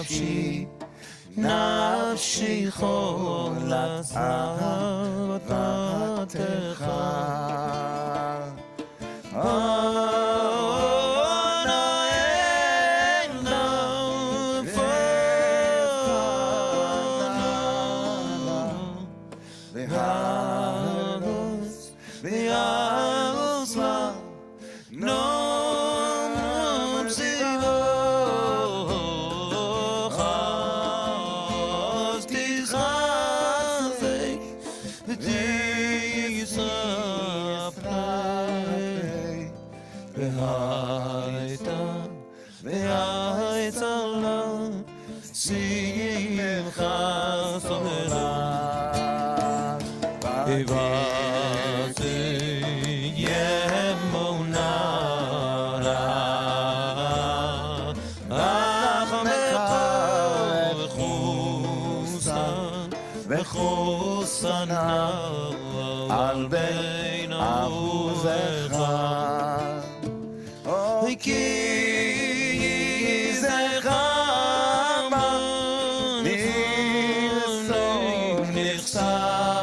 נפשי, נפשי חולת אהבתך. על בין אחוזך כי זך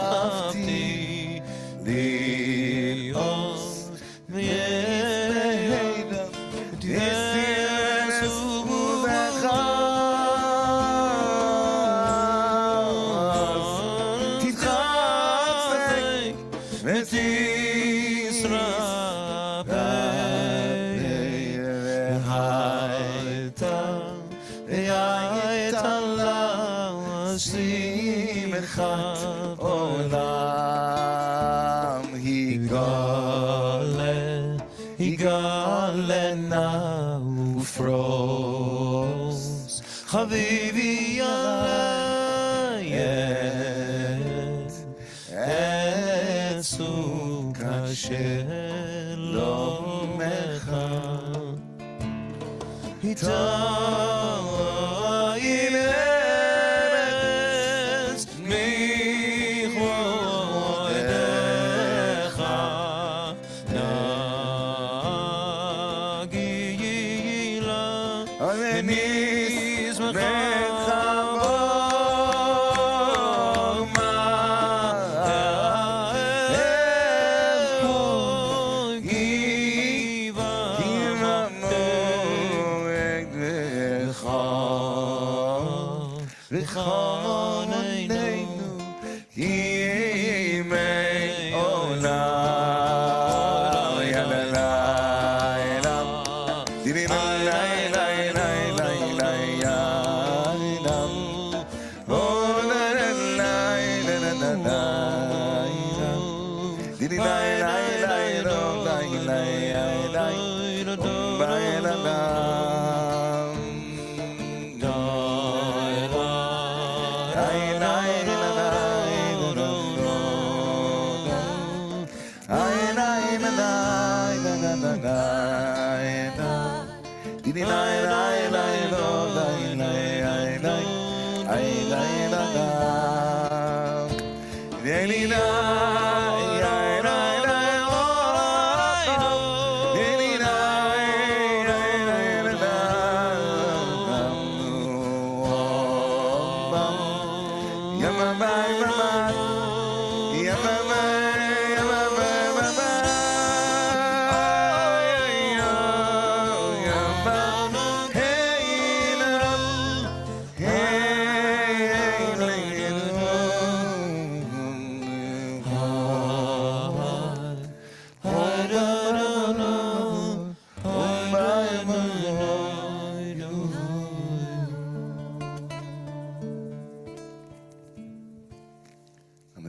נחשפתי להיות מידע יסובך תתחזק ותשרפק והייתה להשימך עולם יגלה נא ופרוס חביבי את סוכה שלומך איתה ילס מכבודך נגילה ונשמחה וחוננו ימי עולם יאללה לילה דיני לילה לילה לילה יאללה עולה לילה לילה דיני לילה לילה לילה יאללה ביאללה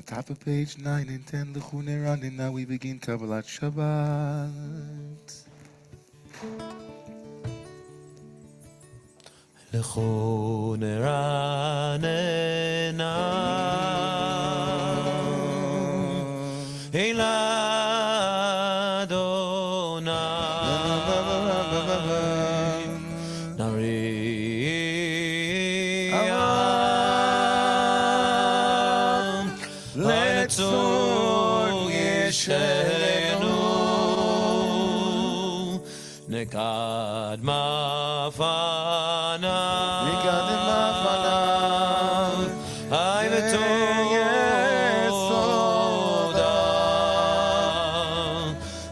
Top of page 9 and 10, L'chune Ran, and now we begin Kabbalat Shabbat. L'chune Ran, El Adonai, Nariam, Letzor Yeshenu, Nekad mafanav Ay v'toda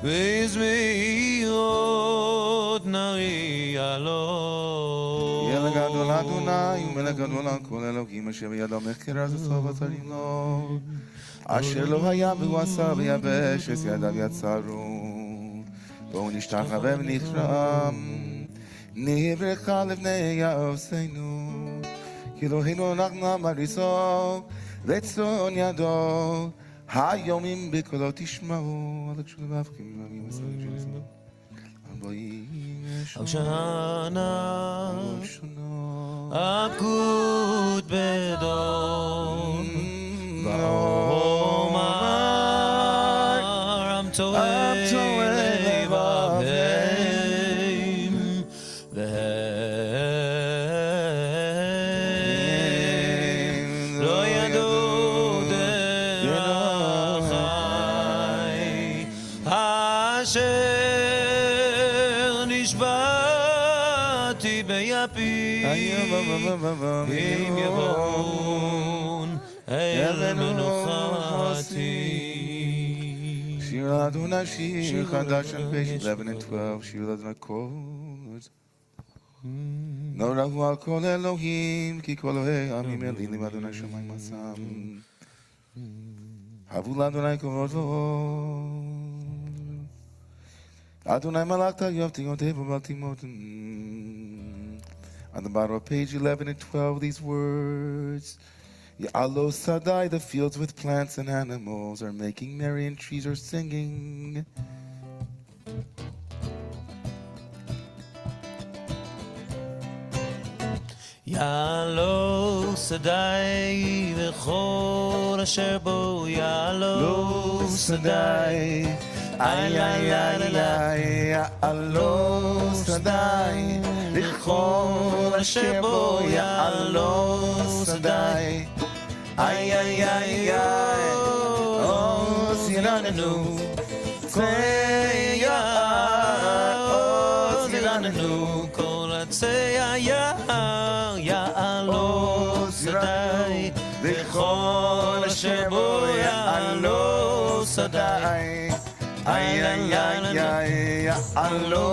V'izmiot nari alo ילד גדול אדוני ומלך גדול על כל אלוהים אשר בידו מחקר אז הסוף אתרים לו אשר לא היה והוא עשה ביבשת ידיו יצרו בואו נשתחווה ונכרם נברכה לבני יעשינו כי אלוהינו אנחנו מריסו וצאן ידו היומים בקולו תשמעו על הקשור ואבקים ומאמין וסרים של ישראל Al shana akut bedon V'omar am toei levaveim V'hem lo yadu derachai Asher nishbati beyapim Im yavon el menuchati Shir Adonai Shir Chadash on page 11 and 12 Shir Adonai Kol Norahu al kol Elohim Ki kol העמים אלילים אדוני שמיים עשם הבו לאדוני כבודו אדוני מלאכת יוב תימותיו ובל תימותם On the bottom of page 11 and 12 these words Ya'alo Sadai, the fields with plants and animals are making merry and trees are singing. Ya'alo Sadai v'chol asher bo Ya'alo Sadai Ay, ay, ay, ay, Ya'alo Sadai v'chol asher bo Ya'alo Sadai Ay, ay, ay, ay, oh, Ziranenu, Tzeya, oh, Ziranenu, Kol atzeya Ya'alo Sadai v'chol asher bo Ya'alo Sadai Ay, ay, ay, ay, Ya'alo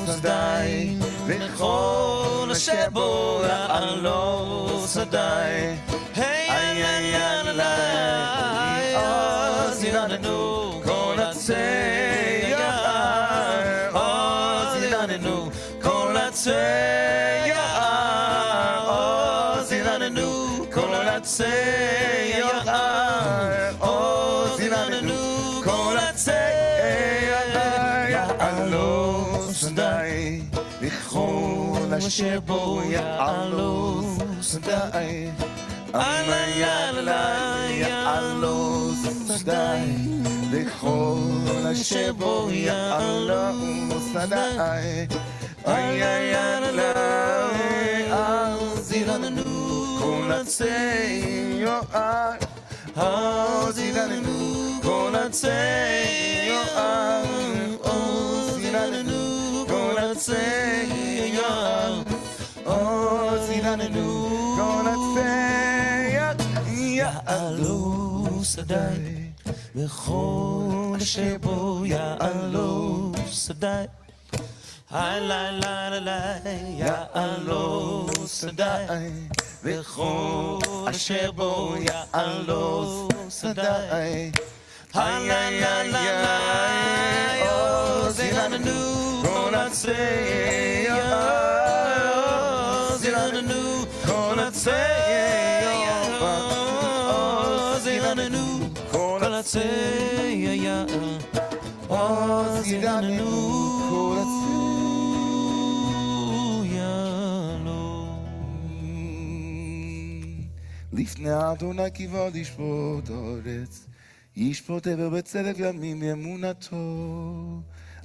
Sadai, v'chol asher bo Ya'alo Sadai. Hey, Ay, ay, ay, ay, oh, Ziranenu, Kol atzeya, oh, Ziranenu, Kol atzeya, oh, Ziranenu, Kol atzeya, oh, Ziranenu, Kol atzeya, Ya'alo Sadai, v'chol asher bo Ya'alo Sadai. Ay, ay, ay, Ya'alo Sadai, v'chol asher bo Ya'alo Sadai. Ay, ay, ay, Ziranenu, kol atzeya, oh, Ziranenu, kol atzeya, oh, Ziranenu, kol atzeya, oh, Ziranenu, kol atzeya, Ya'alo Sadai v'chol asher bo Ya'alo Sadai Ay, la, la, la, la, Ya'alo Sadai v'chol asher bo Ya'alo Sadai Ay, la, la, la, la, oh, Ziranenu, Kol atzeya, oh, Ziranenu, Kol atzeya, oh, Ziranenu, Kol atzeya, oh, Ziranenu, Kol atzeya, לפני אדוני כבוד ישפוט אורץ, ישפוט עבר בצדק ימים באמונתו.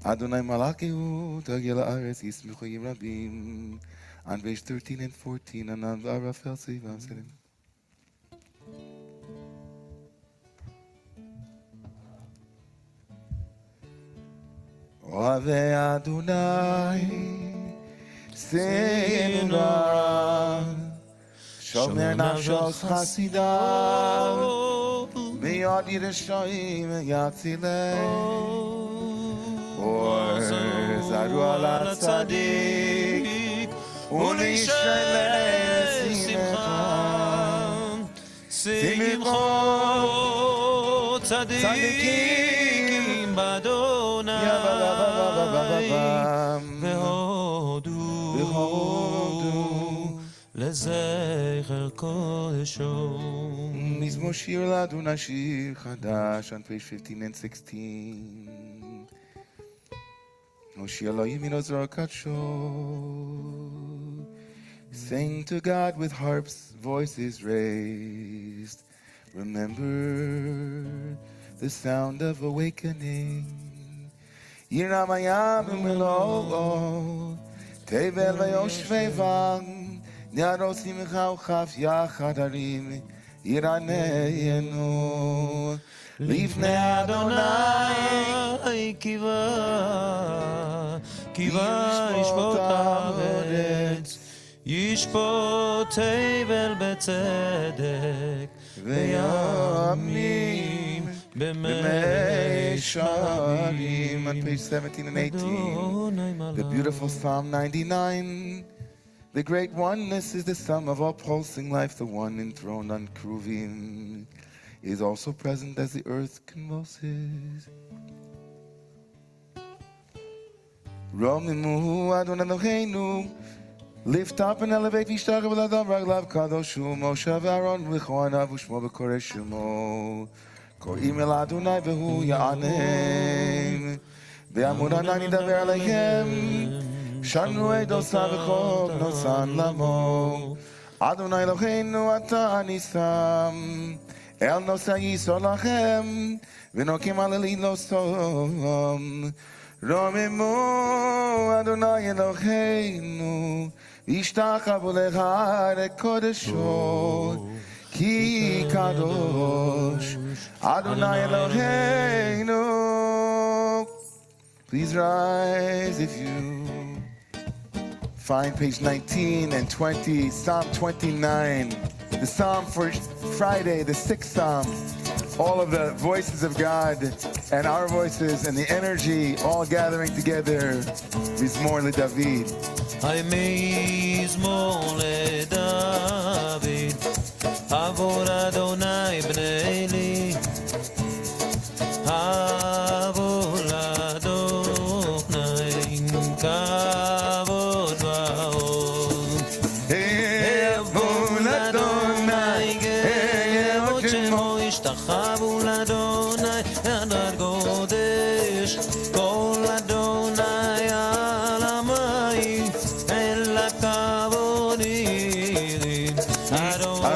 אדוני מלאך יהוד, תגיע לארץ, ישמחו עם רבים. On page 13 and 14, and on Raphael Siva, אוהבי אדוני, סנורה, שומר נפשוס חסידיו, מיד ירשעים יצילם. זרו על הצדיק, ולישראל שמחה, שמחו צדיקים באדוני, והודו לזכר קודשו. מזמור שיר לאדוני שיר חדש, on page 15 and 16. Moshi Elohim Yinozor Kacho. Sing to God with harps, voices raised. Remember the sound of awakening. Yiramayam Milo, Tevel Vayoshvevan, Nyaro Simchau Chaf Yachadarim, Iraneyenu. לפני אדוני קיווה ישפוט הארץ, ישפוט הבל בצדק, וימים במי שערים. On page 17 and 18, the beautiful Psalm 99. The great oneness is the sum of all pulsing life, the one enthroned on Kruvim is also present as the earth convulses. Romemu Adonai Eloheinu, lift up and elevate Vishtach B'ladam Raglav Kadoshu Moshe Aaron V'choanav U'shmo B'koresh Shemo Korim El Adonai V'hu Ya'anem Ve'amud Hanan Yidaber Aleichem Shanu Eidosav V'chok Nosan Lamo Adonai Eloheinu Ata Nisam El Nosai Yisor Lachem V'nokim Aleli Losom Romemu Adonai Eloheinu Ishtachavu lecha rekodesho Ki kadosh Adonai Eloheinu. Please rise if you find page 19 and 20, Psalm 29, the Psalm for Friday, the 6th Psalm. All of the voices of God and our voices and the energy all gathering together. Mizmor LeDavid. מזמור לדוד עבור אדוני בני לי עבור אדוני כבוד ועוד עבור אדוני גאות שמו ישתחוו לאדוני ענת קודש כל אדוני על המים אל הכבוד ירד אדוני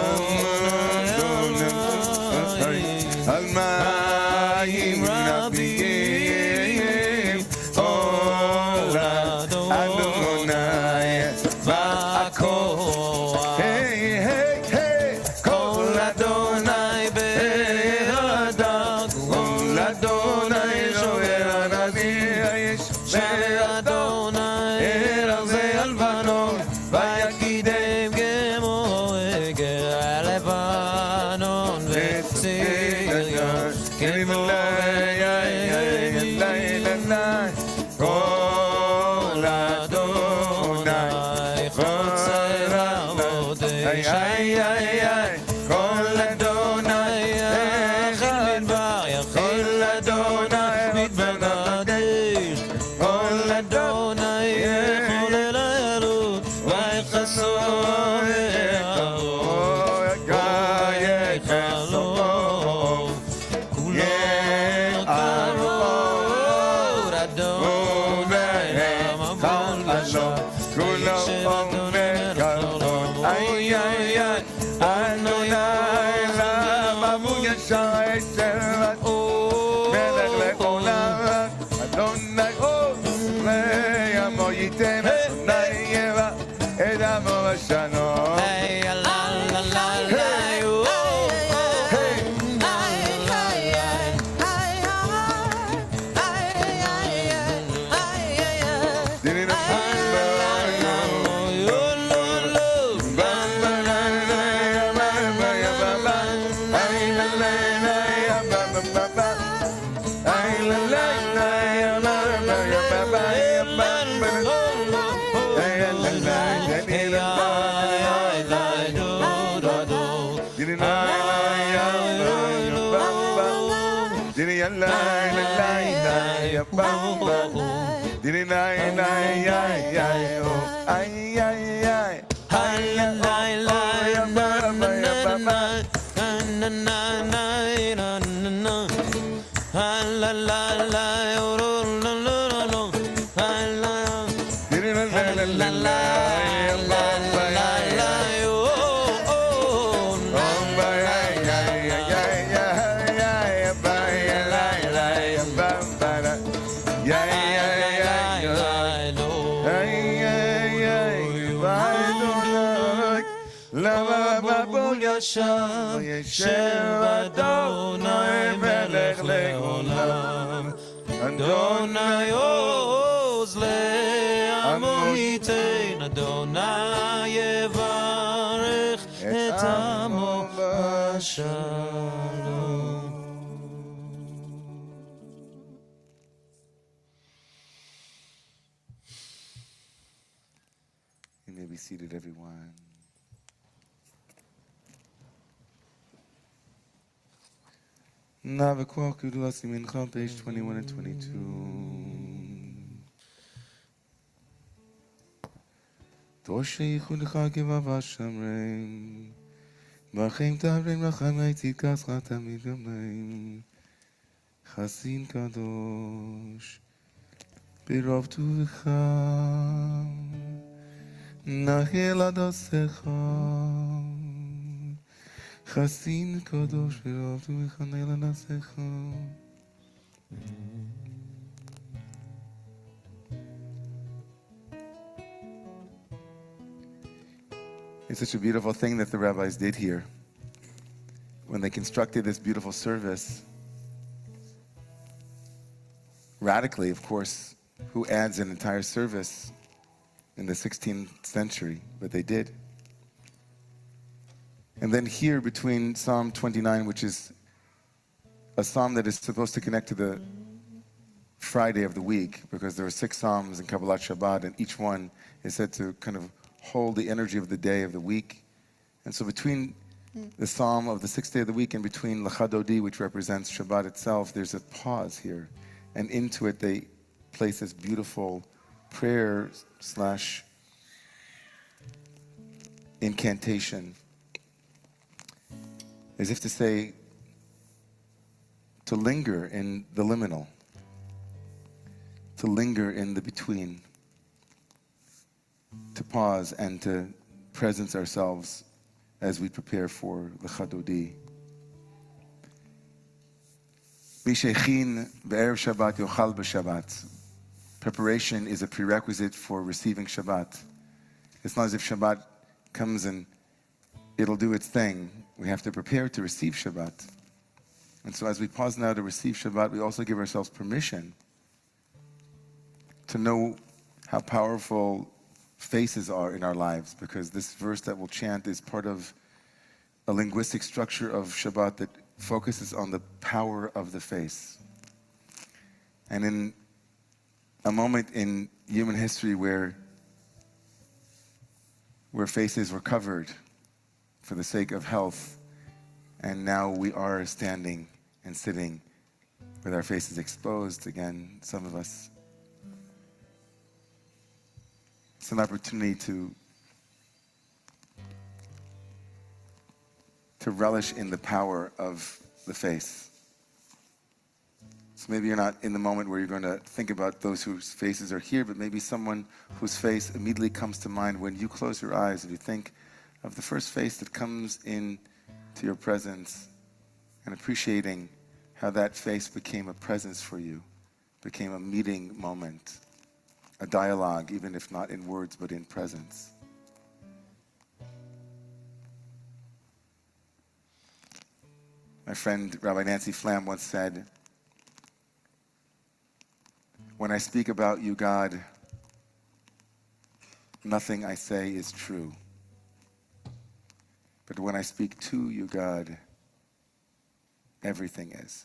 על מים רבים כל אדוני והכוח כל אדוני בידיו כל אדוני שוער הנביא שוער אדוני ארזי הלבנון ויקידם כמו עגל הלבנון וציון כמו כל אדוני חוצר עבודש כל אדוני יחיד מדבר יחיד אדוני מתבקדש כל אדוני יכול אל האלות ויחסו ויחלו כולו קרוב אדוני המבול בשם של אדוני מלכו אוי אוי אוי אדוני למה מוגשה אשר מלך לעולם אדוני וימו ייתן אדוני יבא את עמו בשנו Diddy nay nay ay ay oh ay ay ay ay ay ישב אדוני מלך לעולם, אדוני עוז לעמו ייתן, אדוני יברך את עמו בשלום. You may be seated, everyone. Navakwa Kudulasi Mincha, page 21 and 22. Toshe Yichudcha Kivava Shamrein, Bachem Tavrein Racham Eitzikas Chatamid Gamein, Chasin Kadosh, Birov Tuvicha, Nahel Adosecha, Chasin Kadosh, Birov Tuvicha, Nahel Adosecha. It's such a beautiful thing that the rabbis did here when they constructed this beautiful service. Radically, of course, who adds an entire service in the 16th century? But they did. And then here between Psalm 29, which is a psalm that is supposed to connect to the Friday of the week, because there are 6 psalms in Kabbalat Shabbat, and each one is said to kind of hold the energy of the day of the week. And so between the psalm of the 6th day of the week and between L'chadodi, which represents Shabbat itself, there's a pause here. And into it they place this beautiful prayer / incantation, as if to say, to linger in the liminal, to linger in the between, to pause and to presence ourselves as we prepare for the Chadodi. B'shechin be'erev Shabbat yochal b'Shabbat. Preparation is a prerequisite for receiving Shabbat. It's not as if Shabbat comes and it'll do its thing. We have to prepare to receive Shabbat. And so as we pause now to receive Shabbat, we also give ourselves permission to know how powerful faces are in our lives, because this verse that we'll chant is part of a linguistic structure of Shabbat that focuses on the power of the face. And in a moment in human history where faces were covered for the sake of health, and now we are standing and sitting with our faces exposed again, some of us. It's an opportunity to relish in the power of the face. So maybe you're not in the moment where you're going to think about those whose faces are here, but maybe someone whose face immediately comes to mind when you close your eyes and you think of the first face that comes in to your presence, and appreciating how that face became a presence for you, became a meeting moment, a dialogue, even if not in words, but in presence. My friend Rabbi Nancy Flam once said, "When I speak about you, God, nothing I say is true. But when I speak to you, God, everything is."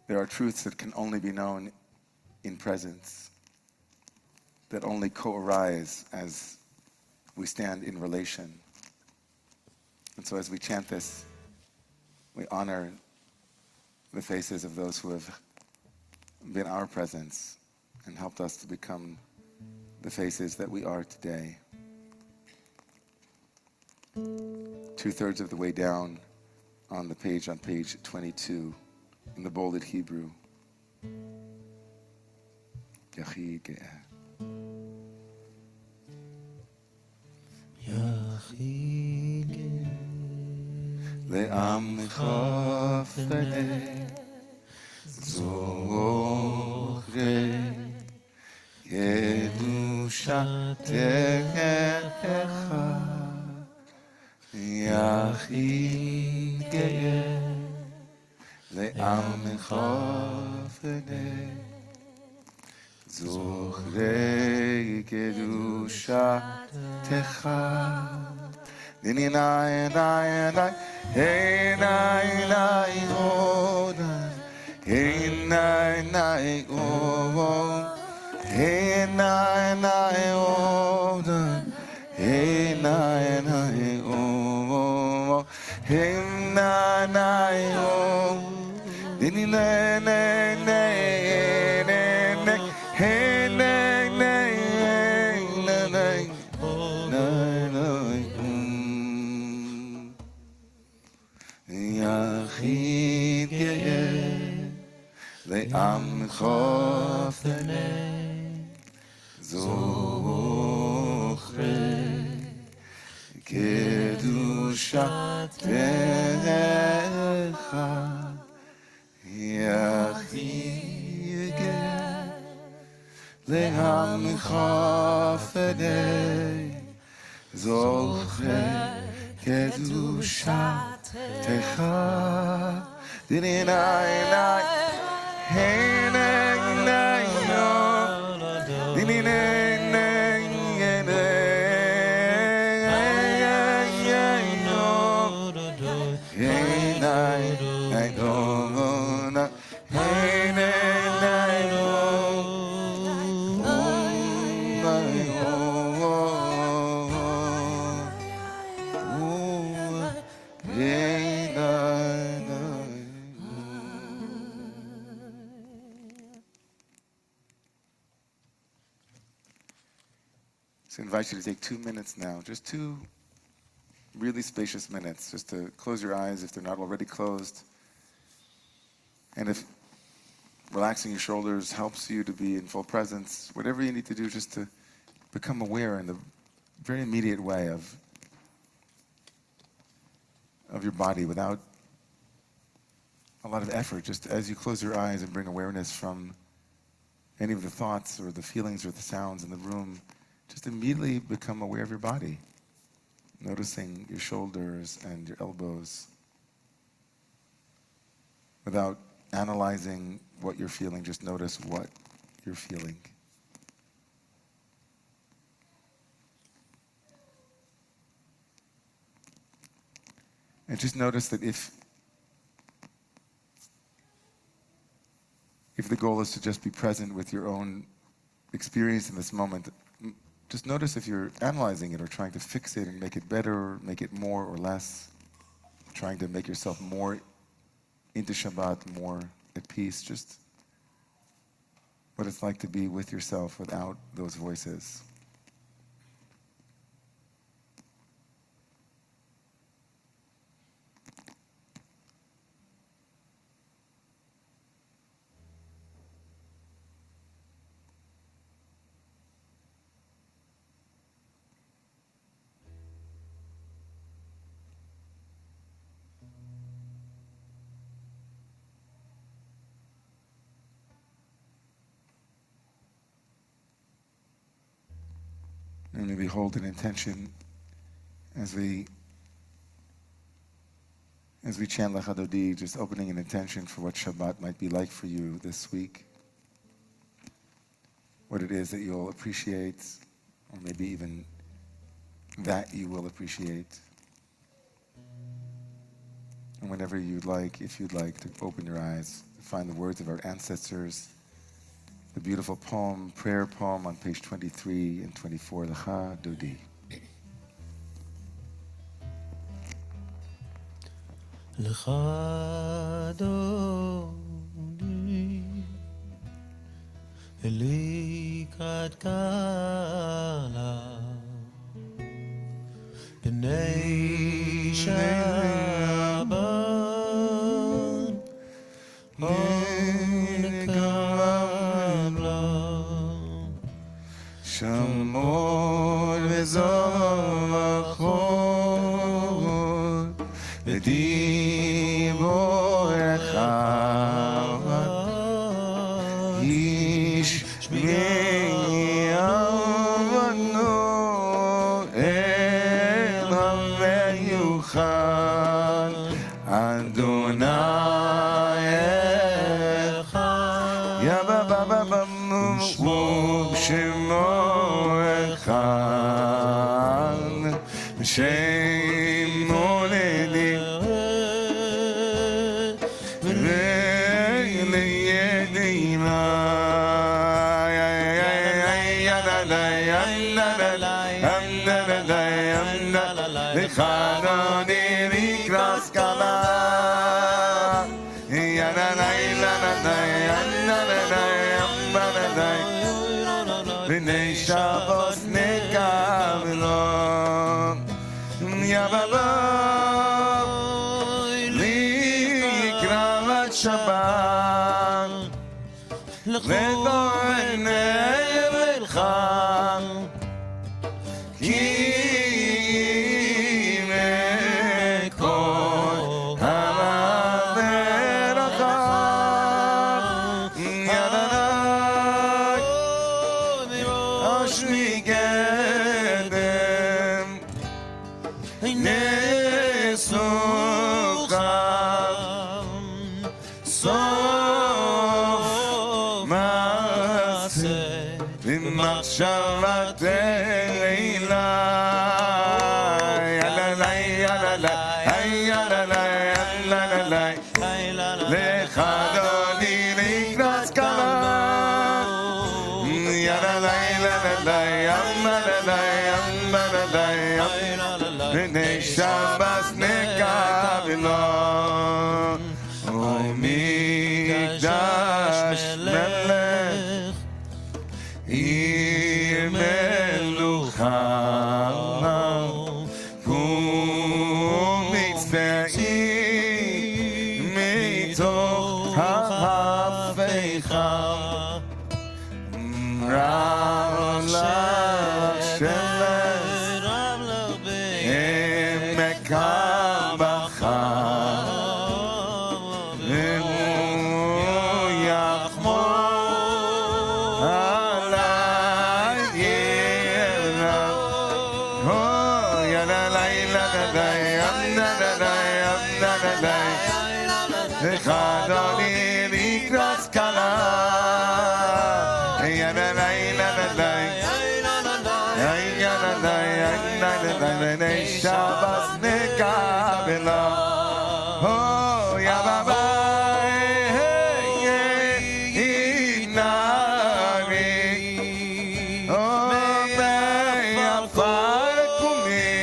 There are truths that can only be known in presence, that only co-arise as we stand in relation. And so as we chant this, we honor the faces of those who have been our presence and helped us to become the faces that we are today. 2/3 of the way down on page 22, in the bolded Hebrew. Yachid Ge'eh. יחיד לעמך פנה זוכרי קדושתך יחיד גאה לעמך פנה זוכרי קדושתך Nini nai nai nai, hey nai nai oh nai, hey nai nai oh, hey nai nai oh nai, hey nai nai oh, hey nai nai oh, nini nai nai nai nai, hey nai nai nai nai. יחיד גאה לעמך פנה זוכרי קדושתך יחיד גאה לעמך פנה זוכרי קדושתך Dini nai nai, hey nai nai no, dini nai nai nai no, hey nai nai no, hey nai nai no, So I invite you to take 2 minutes now, just 2 really spacious minutes, just to close your eyes if they're not already closed. And if relaxing your shoulders helps you to be in full presence, whatever you need to do just to become aware in the very immediate way of your body without a lot of effort, just as you close your eyes and bring awareness from any of the thoughts or the feelings or the sounds in the room. Just immediately become aware of your body, noticing your shoulders and your elbows without analyzing what you're feeling. Just notice what you're feeling. And just notice that if the goal is to just be present with your own experience in this moment, just notice if you're analyzing it or trying to fix it and make it better or make it more or less, trying to make yourself more into Shabbat, more at peace, just what it's like to be with yourself without those voices. And maybe hold an intention as we chant Lechadodi, just opening an intention for what Shabbat might be like for you this week. What it is that you'll appreciate, or maybe even that you will appreciate. And whenever you'd like, if you'd like, to open your eyes, find the words of our ancestors, the beautiful poem, prayer poem on page 23 and 24, Lecha Dodi. לך אדוני, לקראת קלה, בני שבת, נקבלה, שמור וזוכר, ודיבורך איש מיעבנו אל המיוחד, אדוני אחד, יא בבבבנו שמו אחד, שם מולדי חנוני לקראת קלה, בני שבת נקבלו, לקראת שבת, ודורני לך, כי מכל המברכה, אשרי קדם נסוכם, סוף מעשה במחשבת לילה, לך אדוני לקראת קלה, בני שבת נקבלו, ומקדש מלך עיר מלוכה, ומצטעי מתוך ההפיכה, רב לשלך עמק הבכה, והוא יחמור עלי ירח, לך אדוני לקראת קלה, בני שבת נקבלו, יא בבאי נערי, מעפר קומי,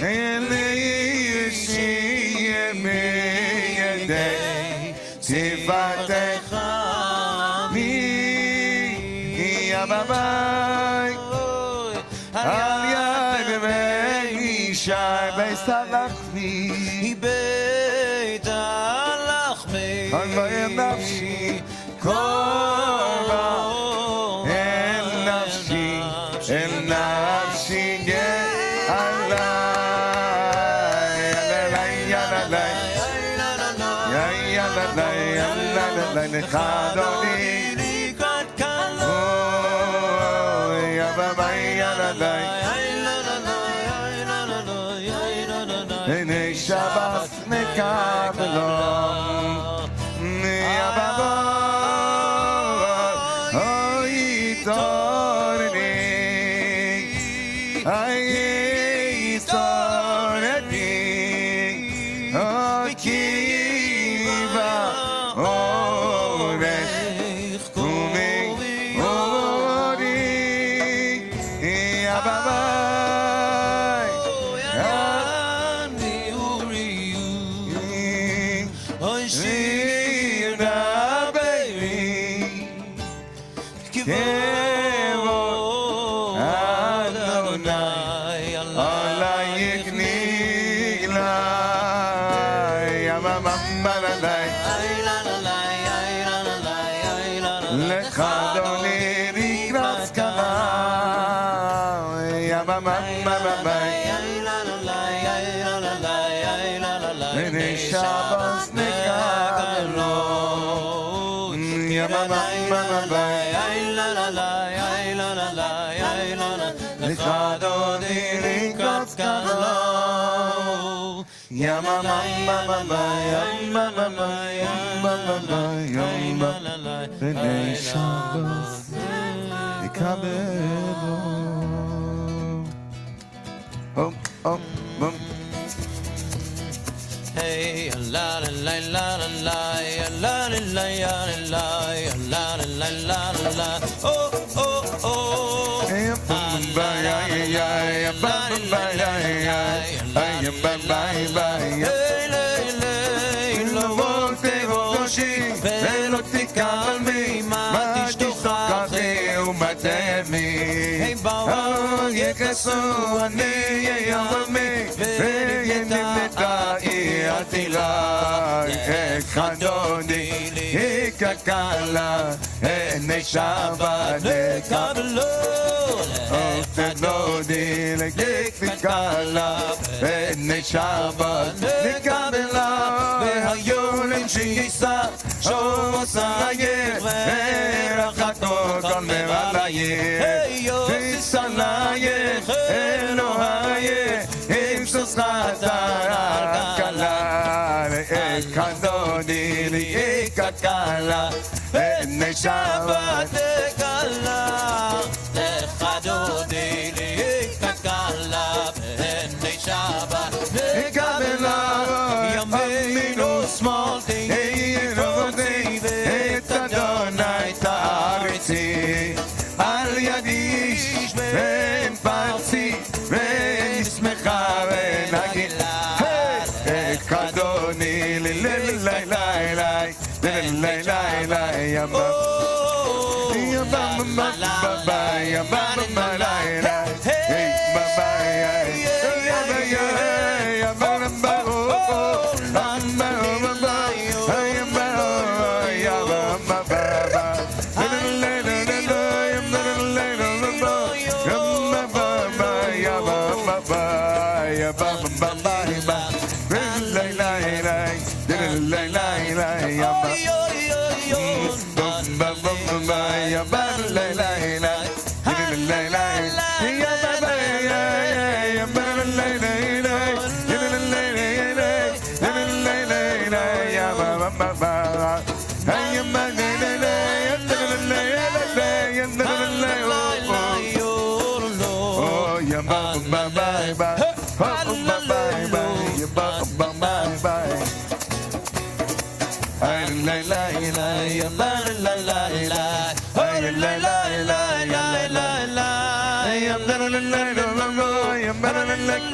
אלי שימי ידי תפארתך בי, יא בבאי על יד ואישי בית הלחמי, בית הלחמי, הלוואי נפשי קורבה, אל נפשי עלי, לך אדוני לקראת קלה, יא בבאי עלי, בני שבת נקבלו, יא בבאי תורני, kiva orech kumi ori yababai ani uri לך אדוני לקראת זקנה, בני שבת נקבלו, לך אדוני לקראת זקנה, בני שבת נקבלו. Hey, la la la la la la la la la la la la la la oh oh oh ולא תקל מימה תשתוכחי ומתמי באו יכסו אני ימי ונמתאי עתילה איך אדוני יקקלה הנה שבת נקבלו איך אדוני יקקלה הנה שבת נקבלה והיולים שיסע שוב סייך ורחתו כל מבלייך תסלייך אלוהייך עם סוסחת הקלה איך אדוני יקקלה הנה שבת נקלה איך אדוני יקקלה הנה שבת נקבלה ימין ושמאל תהי רודי ואת אדוני תעריצי על ידי ואין פרצי ואין שמחה ואין הגילה איך אדוני לי לי לי לי לי לי לי לי יבא יבא יבא יבא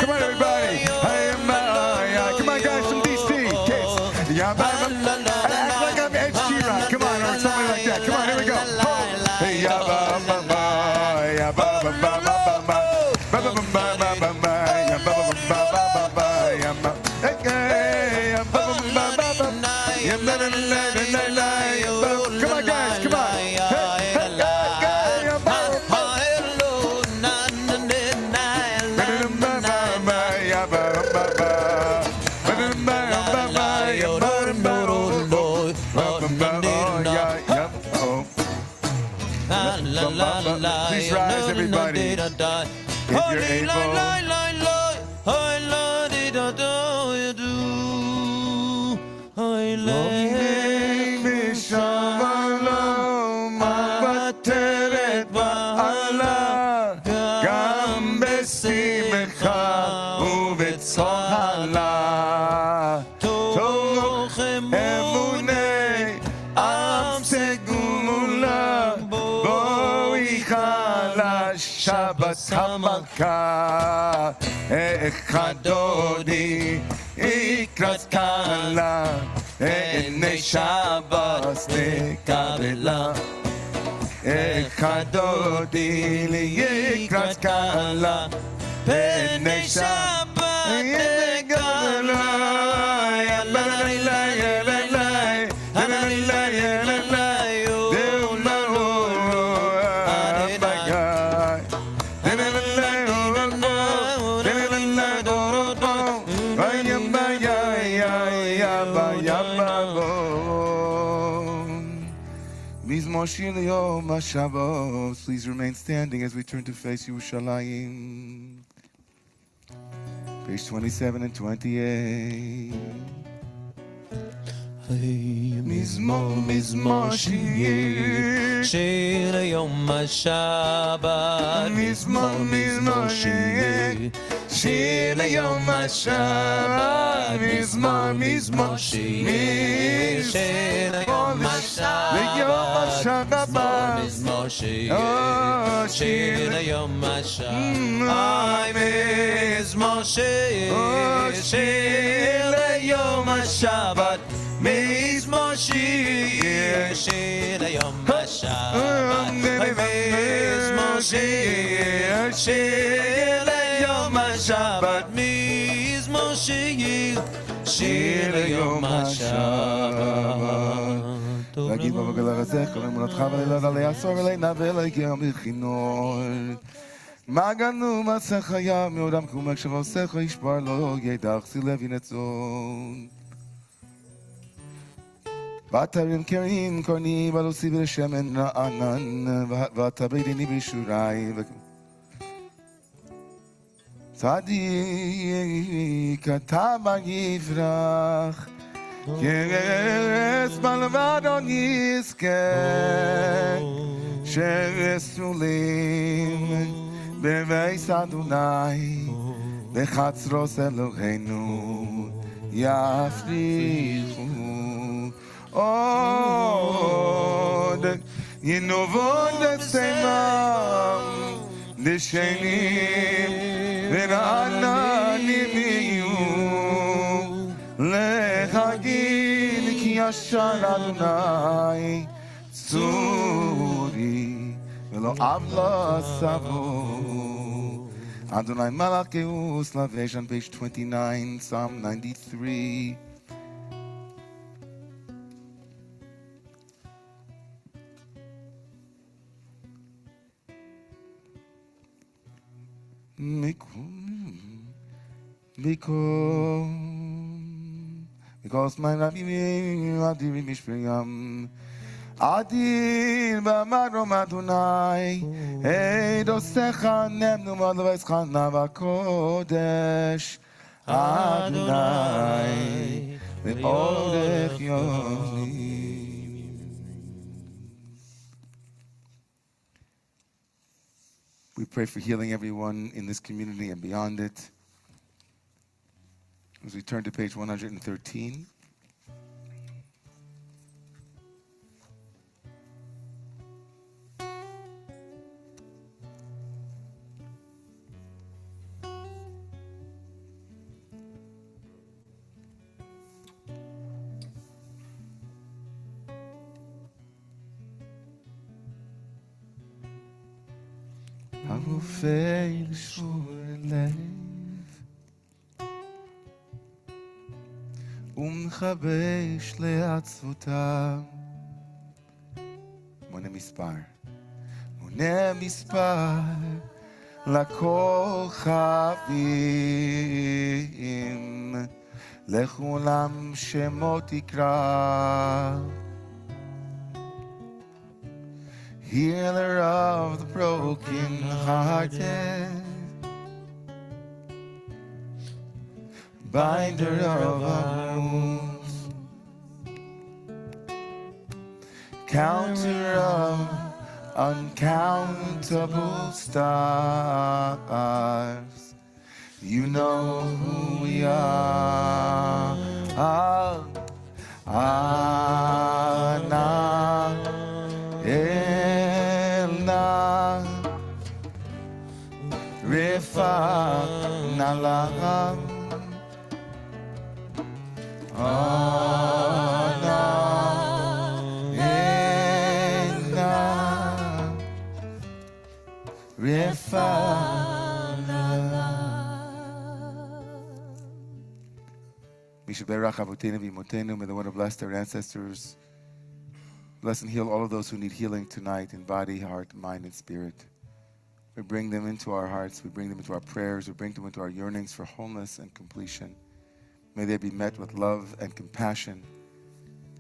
Come on, everybody. Come on, guys from DC. Kids. Act like I'm Ed Sheeran. Come on, or something like that. Come on, here we go. Come on, guys. Come on. Please rise, everybody, if you're able. Shabbat Hamalka Echadodi Ikrat Kala Ene Shabbat Nekabela Echadodi Ikrat Kala Ene Shabbat Nekabela Yalala Yalala Yalala Yalala Mizmor Shir Yom HaShabbat. Please remain standing as we turn to face Yerushalayim. Page 27 and 28. מזמור שיר, שיר יום השבת. מזמור שיר, שיר יום השבת. מזמור שיר, שיר יום השבת. מזמור שיר, שיר יום השבת. מזמור שיר, שיר יום השבת. מזמור שיר, שיר יום השבת. מזמור שיר, שיר יום השבת. מזמור שיר, שיר יום השבת. להגיד בבגל הרזך, כל אמונתך ולילד עלי עשור אלינה ולהגיע מכינור. מגנו מסך הים, מעודם קומק שבעושך ישבר לו ידח סילב ינצון. ואתרים קרים קורני ולוסי ולשמן רענן ותבדיני בשורי צדיק אתה יברח כרס בלבדו יזכה שרסולים בבית אדוני בחצרוס אלוהינו יפריחו עוד ינובון דצמם דשנים ורעננים יהיו להגיד כי ישר אדוני צורי ולא עוולה סבו Adonai Malakeus Salvation, page 29, Psalm 93. Because my Rabbi Adiri Mishpiyam Adir Bamarom Adonai Eidosecha Nemnu Madovescha Navakodesh Adonai Ve'olech Yonim. We pray for healing everyone in this community and beyond it. As we turn to page 113. הרופא ישור לב ומחבש לעצבותיו מונה מספר לכוכבים לכולם שמות יקרא Healer of the broken hearted, binder of our wounds, counter of uncountable stars. You know who we are. Nalam Ana Ena Mishaberach Avotenu V'Imotenu, may the one who blessed our ancestors bless and heal all of those who need healing tonight in body, heart, mind, and spirit. We bring them into our hearts, we bring them into our prayers, we bring them into our yearnings for wholeness and completion. May they be met with love and compassion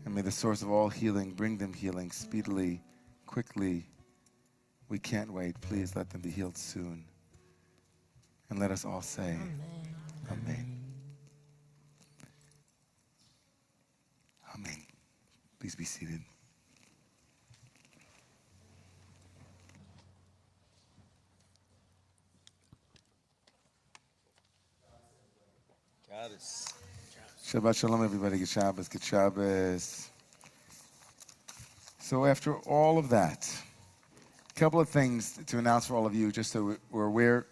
And may the source of all healing bring them healing speedily, quickly. We can't wait. Please let them be healed soon. And let us all say, Amen. Amen. Please be seated. Shabbat shalom, everybody. Good Shabbos, good Shabbos. So after all of that, a couple of things to announce for all of you, just so we're aware.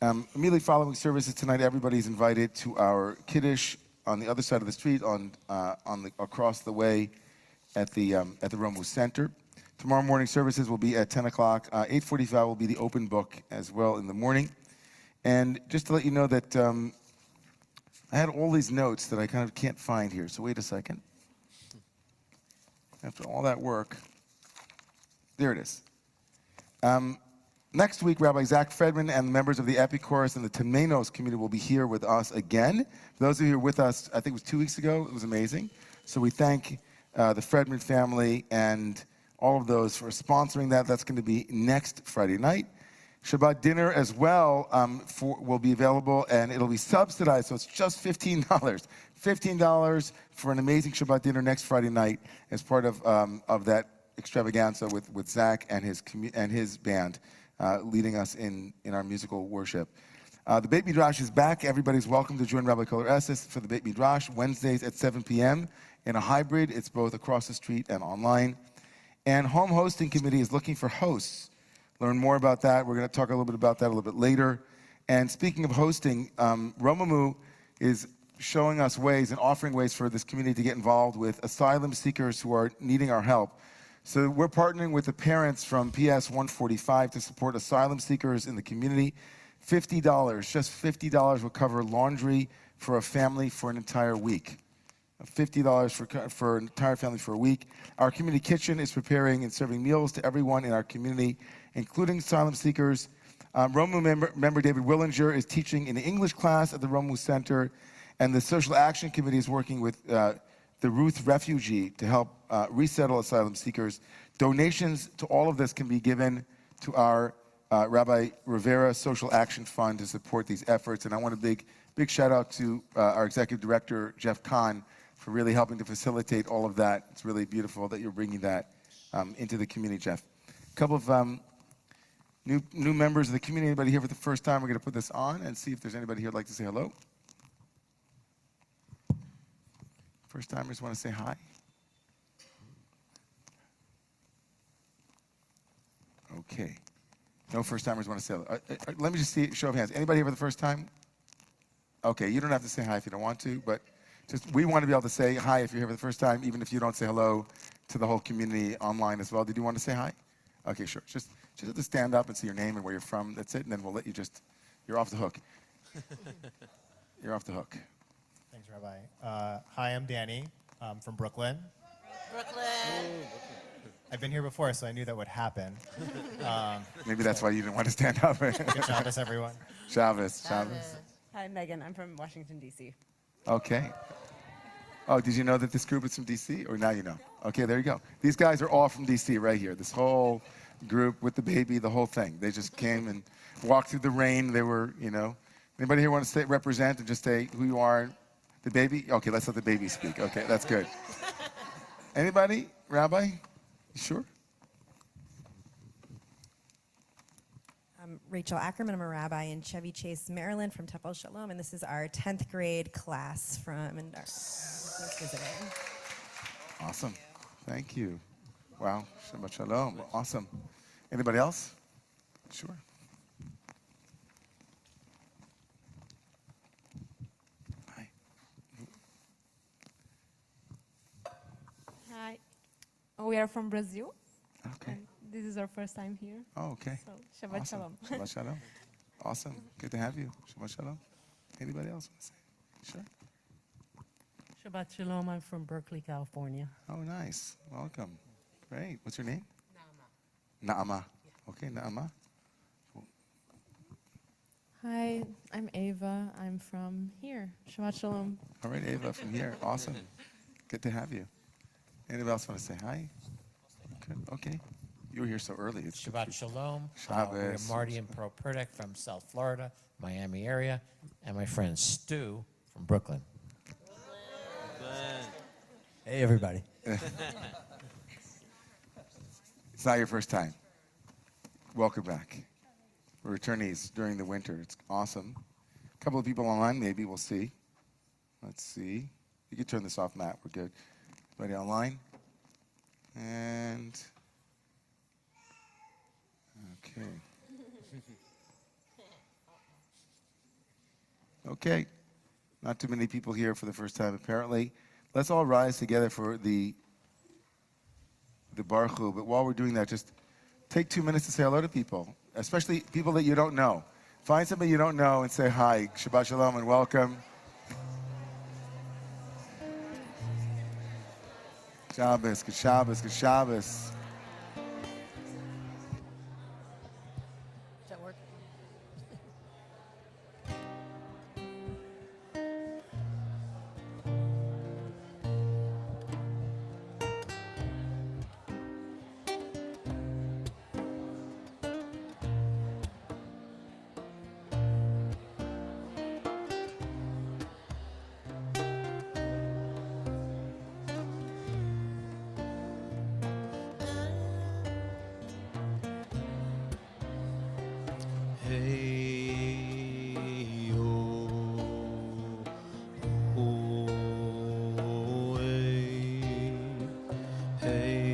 Immediately following services tonight, everybody's invited to our Kiddush on the other side of the street, across the way at the Romemu Center. Tomorrow morning services will be at 10 o'clock. 8:45 will be the open book as well in the morning. And just to let you know that I had all these notes that I kind of can't find here, so wait a second. After all that work, there it is. Next week, Rabbi Zach Fredman and members of the Epicurus and the Temenos community will be here with us again. For those of you who were with us, I think it was 2 weeks ago, it was amazing. So we thank the Fredman family and all of those for sponsoring that. That's going to be next Friday night. Shabbat dinner as well will be available, and it'll be subsidized, so it's just $15. $15 for an amazing Shabbat dinner next Friday night as part of that extravaganza with Zach and his band leading us in our musical worship. The Beit Midrash is back. Everybody's welcome to join Rabbi Kohler Esses for the Beit Midrash Wednesdays at 7 p.m. in a hybrid. It's both across the street and online. And Home Hosting Committee is looking for hosts. Learn more about that. We're going to talk a little bit about that a little bit later. And speaking of hosting, Romemu is showing us ways and offering ways for this community to get involved with asylum seekers who are needing our help. So we're partnering with the parents from PS 145 to support asylum seekers in the community. $50, just $50 will cover laundry for a family for an entire week. $50 for an entire family for a week. Our community kitchen is preparing and serving meals to everyone in our community, including asylum seekers. Romemu member David Willinger is teaching an English class at the Romemu Center, and the Social Action Committee is working with the Ruth Refugee to help resettle asylum seekers. Donations to all of this can be given to our Rabbi Rivera Social Action Fund to support these efforts. And I want a big shout out to our Executive Director, Jeff Kahn, for really helping to facilitate all of that. It's really beautiful that you're bringing that into the community, Jeff. A couple of new members of the community. Anybody here for the first time? We're going to put this on and see if there's anybody here who'd like to say hello. First timers want to say hi? Okay. No first timers want to say hello. Let me just see, show of hands. Anybody here for the first time? Okay, you don't have to say hi if you don't want to, but we want to be able to say hi if you're here for the first time, even if you don't say hello to the whole community online as well. Did you want to say hi? Okay, sure. Just have to stand up and say your name and where you're from. That's it, and then we'll let you you're off the hook. You're off the hook. Thanks, Rabbi. Hi, I'm Danny. I'm from Brooklyn. I've been here before, so I knew that would happen. Maybe that's why you didn't want to stand up. Good Shabbos, everyone. Shabbos. Hi, I'm Megan. I'm from Washington, D.C. Okay. Oh, did you know that this group is from D.C.? Or now you know? Okay, there you go. These guys are all from D.C. right here. This whole group with the baby, the whole thing. They just came and walked through the rain. They were, Anybody here want to represent and just say who you are? The baby? Okay, let's let the baby speak. Okay, that's good. Anybody? Rabbi? You sure? I'm Rachel Ackerman. I'm a rabbi in Chevy Chase, Maryland, from Temple Shalom, and this is our 10th grade class from and our visiting. Awesome. Thank you. Wow. Shabbat shalom. Awesome. Anybody else? Sure. Hi. Hi. We are from Brazil. Okay. And this is our first time here. Oh, okay. So, Shabbat Awesome. Shalom. Shabbat shalom. Awesome. Good to have you. Shabbat shalom. Anybody else want to say? Sure. Shabbat Shalom. I'm from Berkeley, California. Oh, nice. Welcome. Great. What's your name? Naama. Okay, Naama. Hi, I'm Ava. I'm from here. Shabbat Shalom. All right, Ava from here. Awesome. Good to have you. Anybody else want to say hi? Good. Okay. You were here so early. It's Shabbat Shalom. Shabbos. We're Marty and Pearl Purdick from South Florida, Miami area, and my friend Stu from Brooklyn. Hey, everybody. It's not your first time. Welcome back. We're returnees during the winter. It's awesome. A couple of people online, maybe we'll see. Let's see. You can turn this off, Matt. We're good. Everybody online? And okay. Okay. Not too many people here for the first time, apparently. Let's all rise together for the Baruch Hu. But while we're doing that, just take 2 minutes to say hello to people, especially people that you don't know. Find somebody you don't know and say hi. Shabbat Shalom and welcome. Shabbos, good Shabbos, good Shabbos. Does that work? Hey, oh, hey,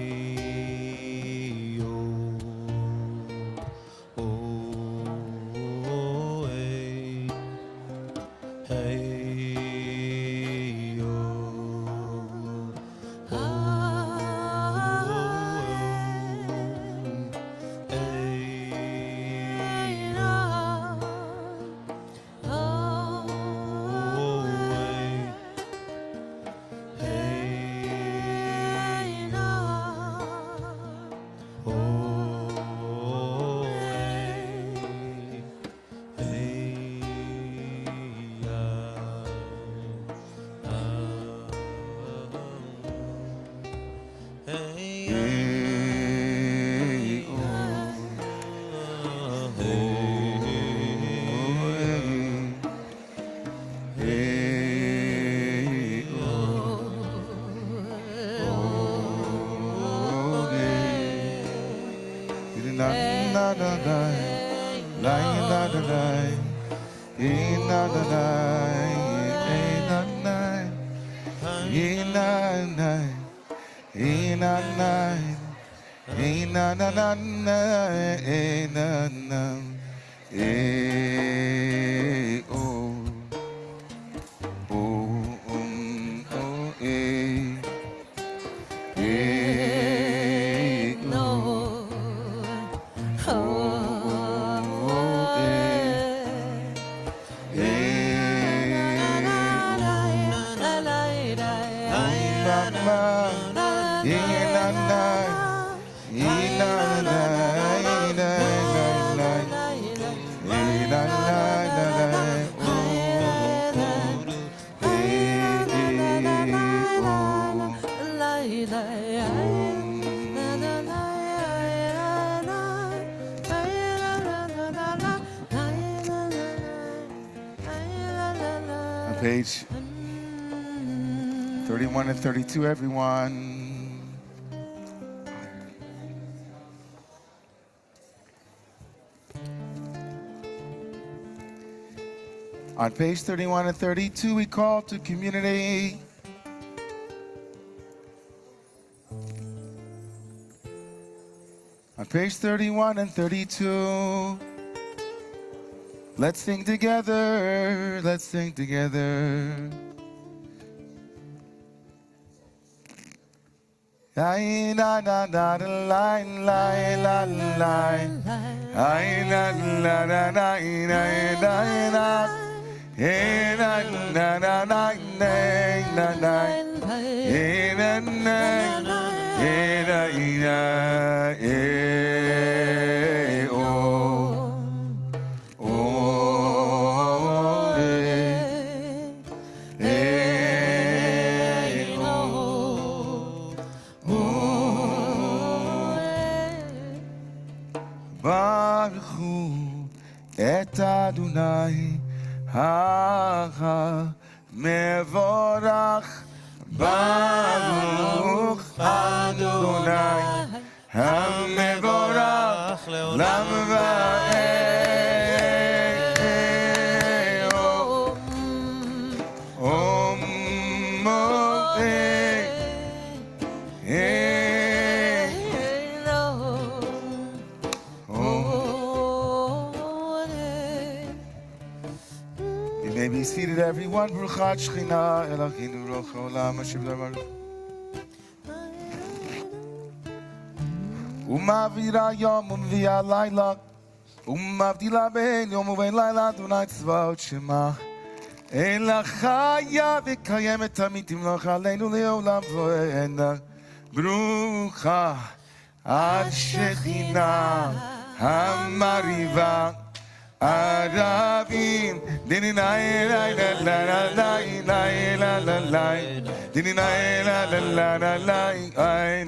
Page 31 and 32, everyone. On page 31 and 32, we call to community. On page 31 and 32, let's sing together, let's sing together. Ay na na na la la la la. Ay na na na na na na. Hey na na na na na na. Hey na na. Hey na na. Hey oh. Oh. Hey. Hey oh. ברכו את אדוני המבורך ברוך אדוני המבורך לעולם ועד. You may be seated, everyone. Baruchat Shechina Elokeinu Roch Haolam Asher B'Dvar. Umavira Yom Umvia Laila Umavdila Ben Yom Uvein Laila Adonai Tzvaot Shema Elachaya V'Kayemet Tamid Timloch Aleinu Le'olam Vo'ena Barucha Ad Shechina Hamariva Arabim Dininai la la la la la la la la Dininai la la la la la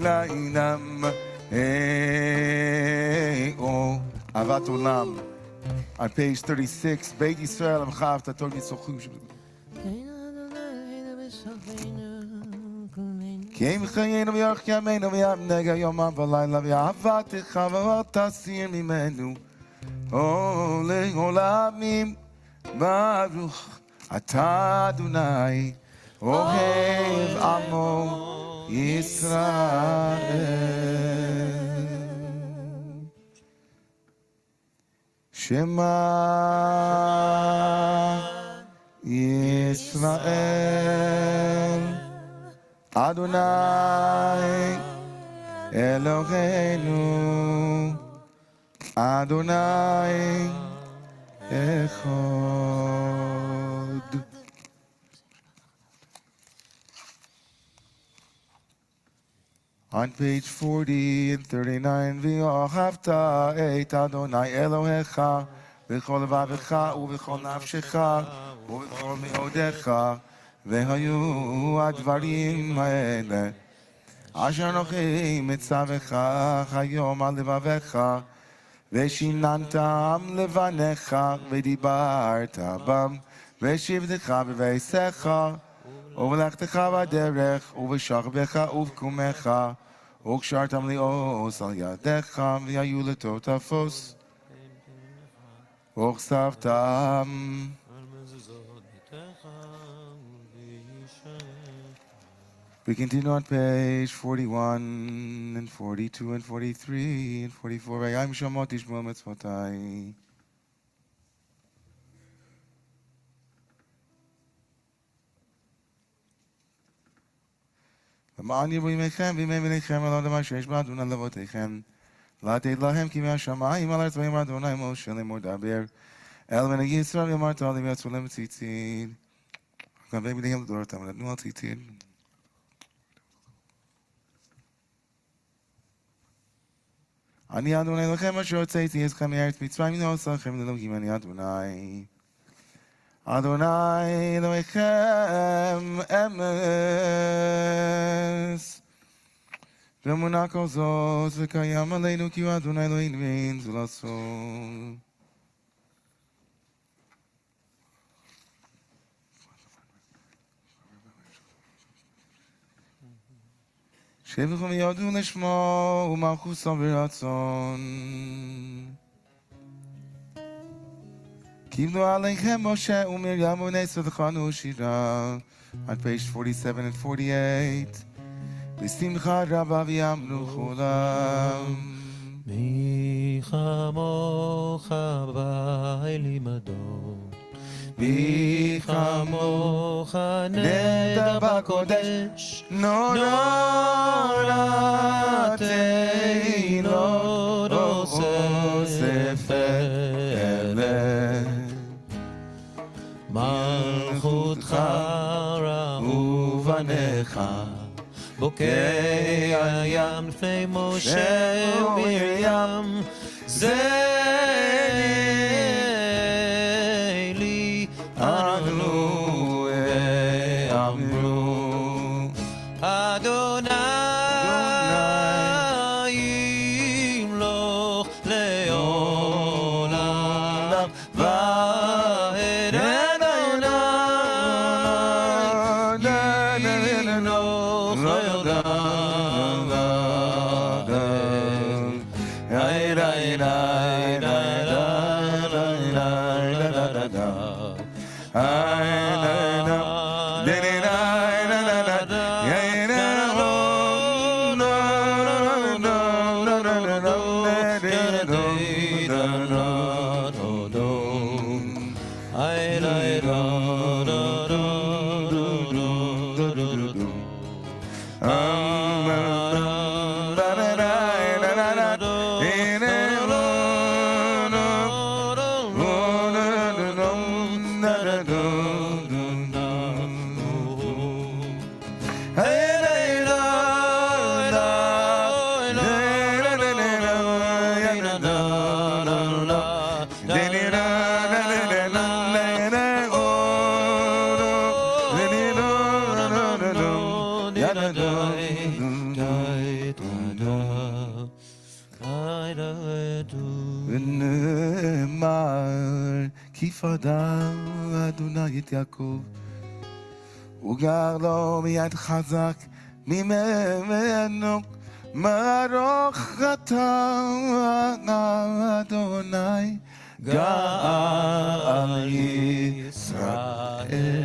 la inam oh Avat Olam on page 36 Beit Yisrael Am Chav Tator Mitzochim Keim Chayenu V'Yorch Yameinu V'Yamnega Yomam V'Layla V'Avatecha V'Tasir Mimenu Ole Olamim Baruch Ata Adonai Ohev Amo Yisrael Shema Yisrael Adonai Eloheinu Adonai Echad. On page 40 and 39, V'yohavta et Adonai Elohecha V'chol levavecha u'v'chol nafshecha u'v'chol me'odecha V'hayu advarim ha'ele Asher nochi mitzavecha hayom al levavecha ושיננתם לבניך ודיברת בם ושבתך בביתך ובלכתך בדרך ובשכבך ובקומך וקשרתם לעוז על ידיך והיו לטוב תפוס וכספתם. We continue on page 41 and 42 and 43 and 44. Vayayim Shomot Tishmo Mitzvotai. למען יבוא ימיכם וימי בניכם על האדמה שיש באדון על אבותיכם. לתת להם כי מהשמיים על ארץ ויאמר אדוני משה לאמור דבר. אל בני ישראל ואמרת עליהם ויצאו להם ציצית. כנבי בניהם לדורתם ונתנו על ציצית. אני אדוני לכם אשר הוצאתי אתכם מארץ מצרים מן עושרכם לאלוהים אני אדוני. אדוני אלוהיכם אמס. ואמונה כל זאת וקיים עלינו כי הוא אדוני אלוהינו ואין זולתו. שבחו ויודו לשמו ומלכותו ברצון. קיבלו עליכם משה ומרים ובני צדקנו שירה. On page 47 and 48. בשמחה רבה ויאמנו כולם. מי כמוך באלימדו מי כמוך נדע בקודש נורתנו דוסף אלה מלכותך ובניך בוקע ים לפני משה ומרים זה לי אנו אמרו אדוני ימלוך לעולם כי פדם אדוני את יעקב, וגר לו מיד חזק ממנו, מרוך אתה אדוני גאל ישראל.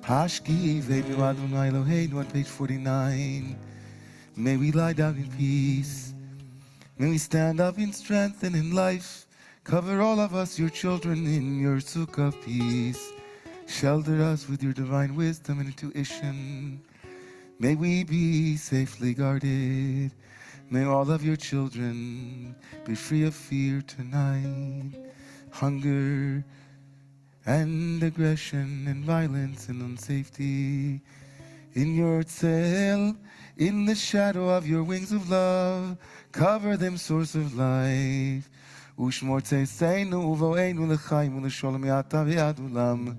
Hashkivenu Adonai Eloheinu on page 49. May we lie down in peace. May we stand up in strength and in life. Cover all of us, your children, in your sukkah of peace. Shelter us with your divine wisdom and intuition. May we be safely guarded. May all of your children be free of fear tonight. Hunger and aggression and violence and unsafety. In your tzel, in the shadow of your wings of love, cover them, source of life. Ushmor tzeseinu uvoeinu l'chaim u'l'sholem yata v'yad ulam.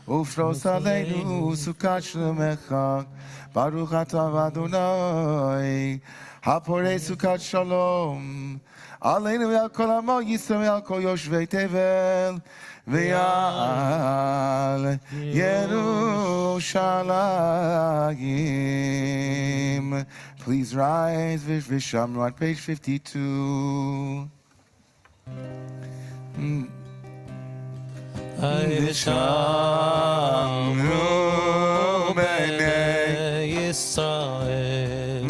Ufros aleinu sukat shlemecha. Baruch atav Adonai. Haporei sukat shalom. Aleinu v'al kol amo Yisrael v'al kol yoshvei tevel. V'yal Yerushalayim. Please rise, Visham, on page 52. V'shamru b'nei Yisrael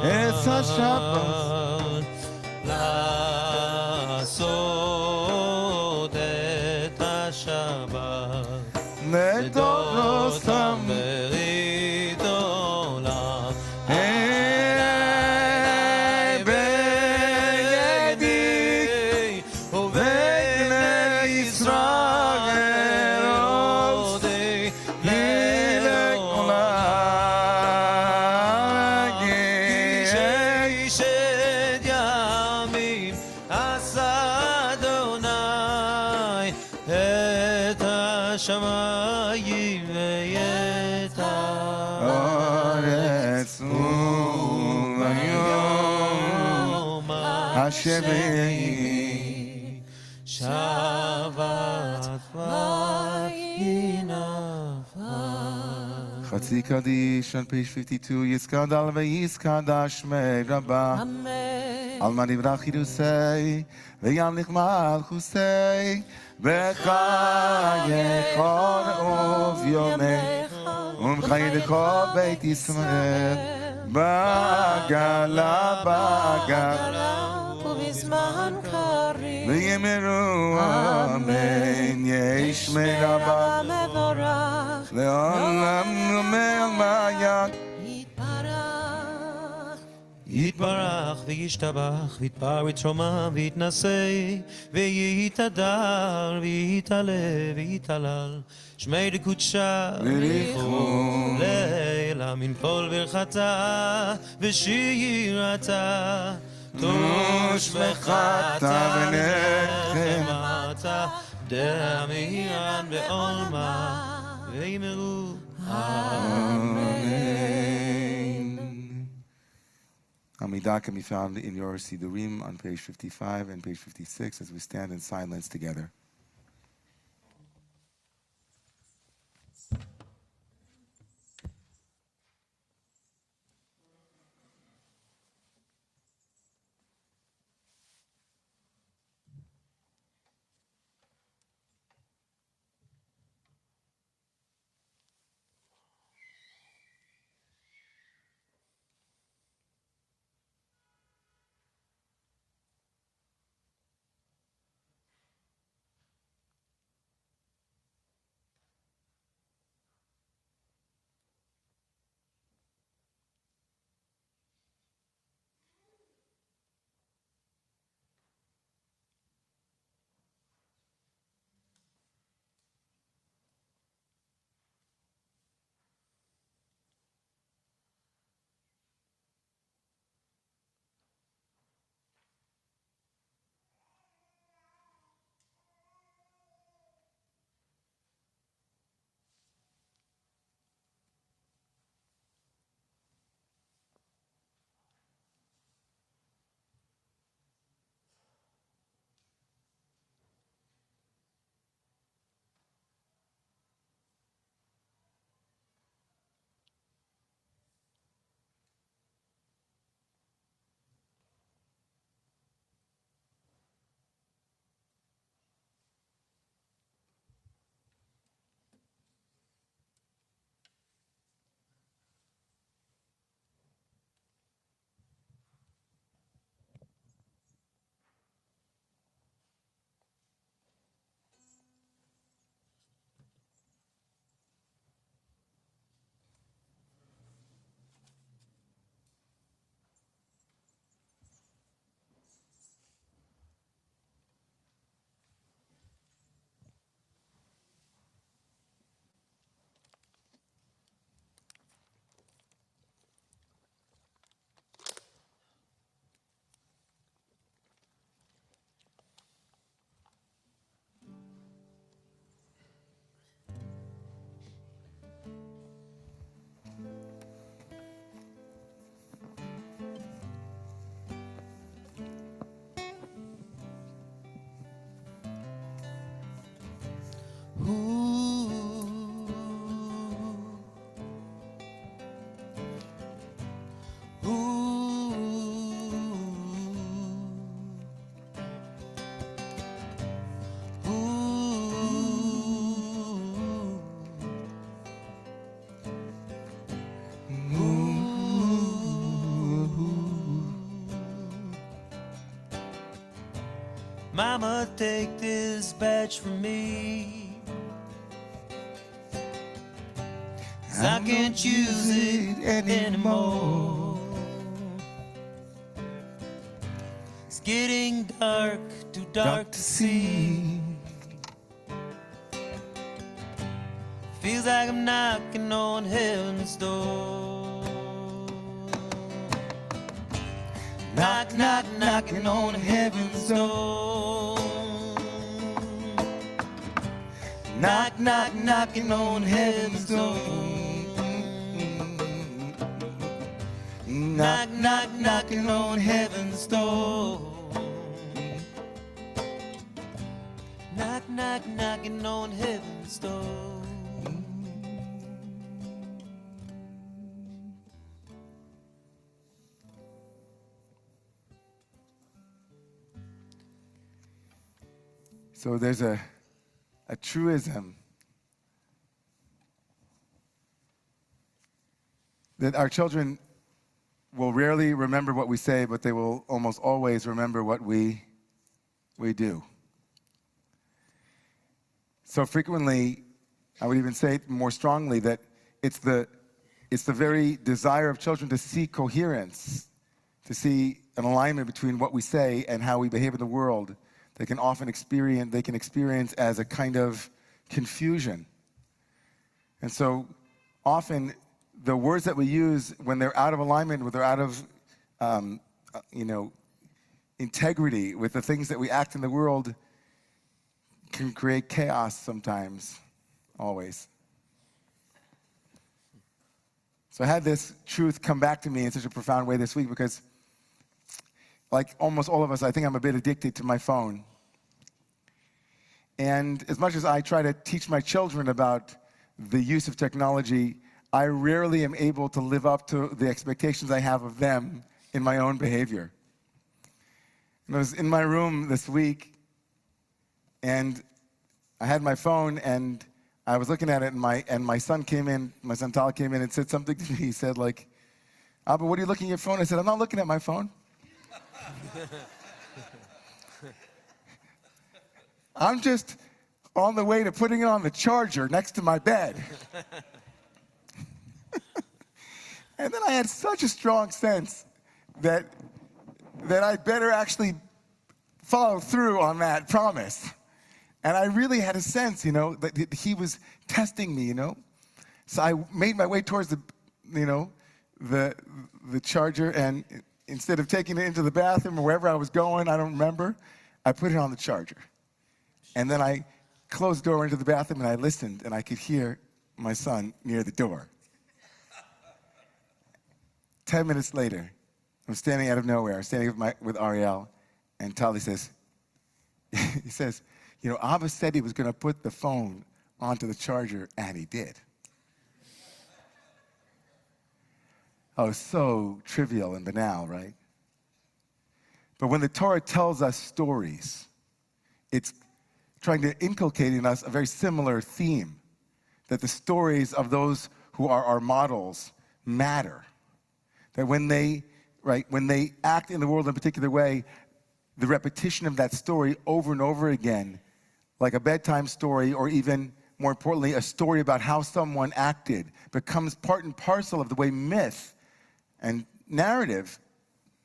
Es HaShabbat לעשות את השבת לדורוסם ברית עולם בגדי ובני ישראל עודי ששת ימים עשה אדוני את השמיים ואת הארץ וביום השביעי שבת חצי קדיש on page 52 יסקדל ויסקדש מרבה על מה נברא חידושי וימליך מלכוסי בחייכון וביומך ובחייך בית ישראל בגלה ובזמן קריב ויאמרו אמן יש מרבה מבורך לעולם ומעלמיה יתברך וישתבח ויתפרץ רומם ויתנשא ויתהדר ויתעלה ויתהלל שמי דקודשה בריחו לילה מן כל ברכתה ושירתה ושבחתה ונחמתה דמירן בעולמה ויאמרו Amidah can be found in your Sidurim on page 55 and page 56 as we stand in silence together. I'ma take this badge from me. 'Cause I can't use it anymore. It's getting dark, too dark to see. Feels like I'm knocking on heaven's door. Knock, knock, knocking on heaven's door. Knock, knock, knocking on heaven's door. Knock, knock, knocking on heaven's door. Knock, knock, knocking on heaven's door. So there's a truism that our children will rarely remember what we say, but they will almost always remember what we do. So frequently, I would even say it more strongly that it's the very desire of children to see coherence, to see an alignment between what we say and how we behave in the world. They can experience as a kind of confusion. And so often the words that we use when they're out of alignment, when they're out of integrity with the things that we act in the world, can create chaos sometimes, always. So I had this truth come back to me in such a profound way this week because, like almost all of us, I think I'm a bit addicted to my phone. And as much as I try to teach my children about the use of technology, I rarely am able to live up to the expectations I have of them in my own behavior. And I was in my room this week, and I had my phone, and I was looking at it, and my son came in, my son Tal came in and said something to me. He said, like, Abba, what are you looking at your phone? I said, I'm not looking at my phone. I'm just on the way to putting it on the charger next to my bed. And then I had such a strong sense that I'd better actually follow through on that promise. And I really had a sense, that he was testing me, So I made my way towards the charger, and instead of taking it into the bathroom or wherever I was going, I don't remember, I put it on the charger. And then I closed the door into the bathroom, and I listened, and I could hear my son near the door. 10 minutes later, I'm standing out of nowhere. I'm standing with Ariel, and Tali says, he says, Abba said he was going to put the phone onto the charger, and he did. Oh, so trivial and banal, right? But when the Torah tells us stories, it's trying to inculcate in us a very similar theme, that the stories of those who are our models matter. That when they act in the world in a particular way, the repetition of that story over and over again, like a bedtime story, or even more importantly, a story about how someone acted, becomes part and parcel of the way myth and narrative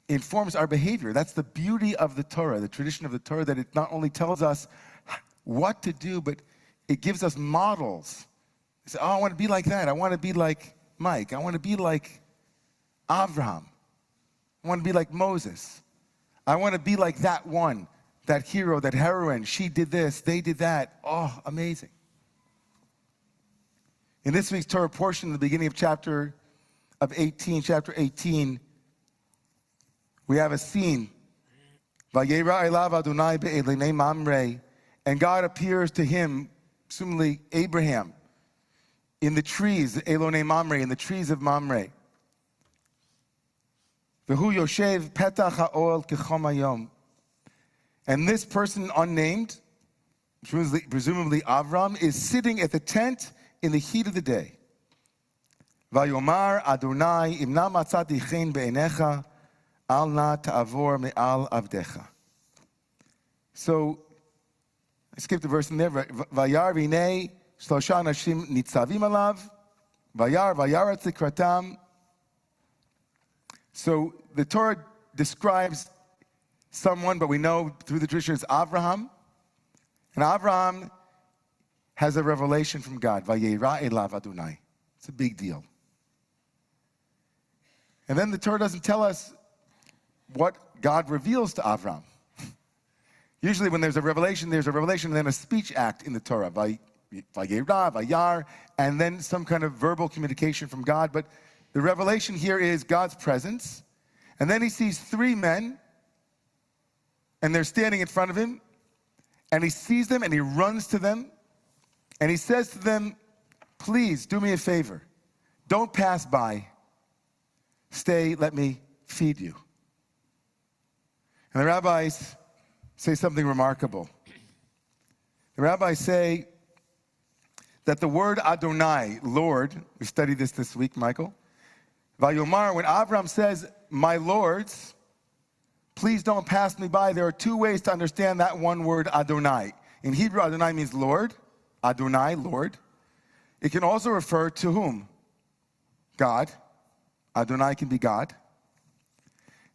informs our behavior. That's the beauty of the Torah, the tradition of the Torah, that it not only tells us what to do, but it gives us models. You say, oh, I want to be like that. I want to be like Mike. I want to be like Avraham. I want to be like Moses. I want to be like that one, that hero, that heroine. She did this, they did that. Oh, amazing. In this week's Torah portion, the beginning of chapter 18, we have a scene. Vayera elav Adonai be'elinei Mamre, and God appears to him, presumably Abraham, in the trees, Elonei Mamre, in the trees of Mamre. V'hu yoshev petach ha'ol kechom hayom. And this person unnamed, presumably Avram, is sitting at the tent in the heat of the day. Vayomar Adonai imna matzati chen be'enecha al na ta'avor me'al avdecha. So I skipped the verse in there. Vayar v'nei shlosha anashim nitzavim alav. Vayarat zikratam. So the Torah describes someone, but we know through the tradition it's Avraham. And Avraham has a revelation from God. Vayera elav Adonai. It's a big deal. And then the Torah doesn't tell us what God reveals to Avraham. Usually when there's a revelation and then a speech act in the Torah. Vayera, Vayar, and then some kind of verbal communication from God. But the revelation here is God's presence. And then he sees three men, and they're standing in front of him. And he sees them, and he runs to them. And he says to them, please do me a favor. Don't pass by. Stay, let me feed you. And the rabbis say something remarkable. The rabbis say that the word Adonai, Lord, we studied this week, Michael. Vayomar, when Avram says, my lords, please don't pass me by, there are two ways to understand that one word Adonai. In Hebrew, Adonai means Lord. Adonai, Lord. It can also refer to whom? God. Adonai can be God.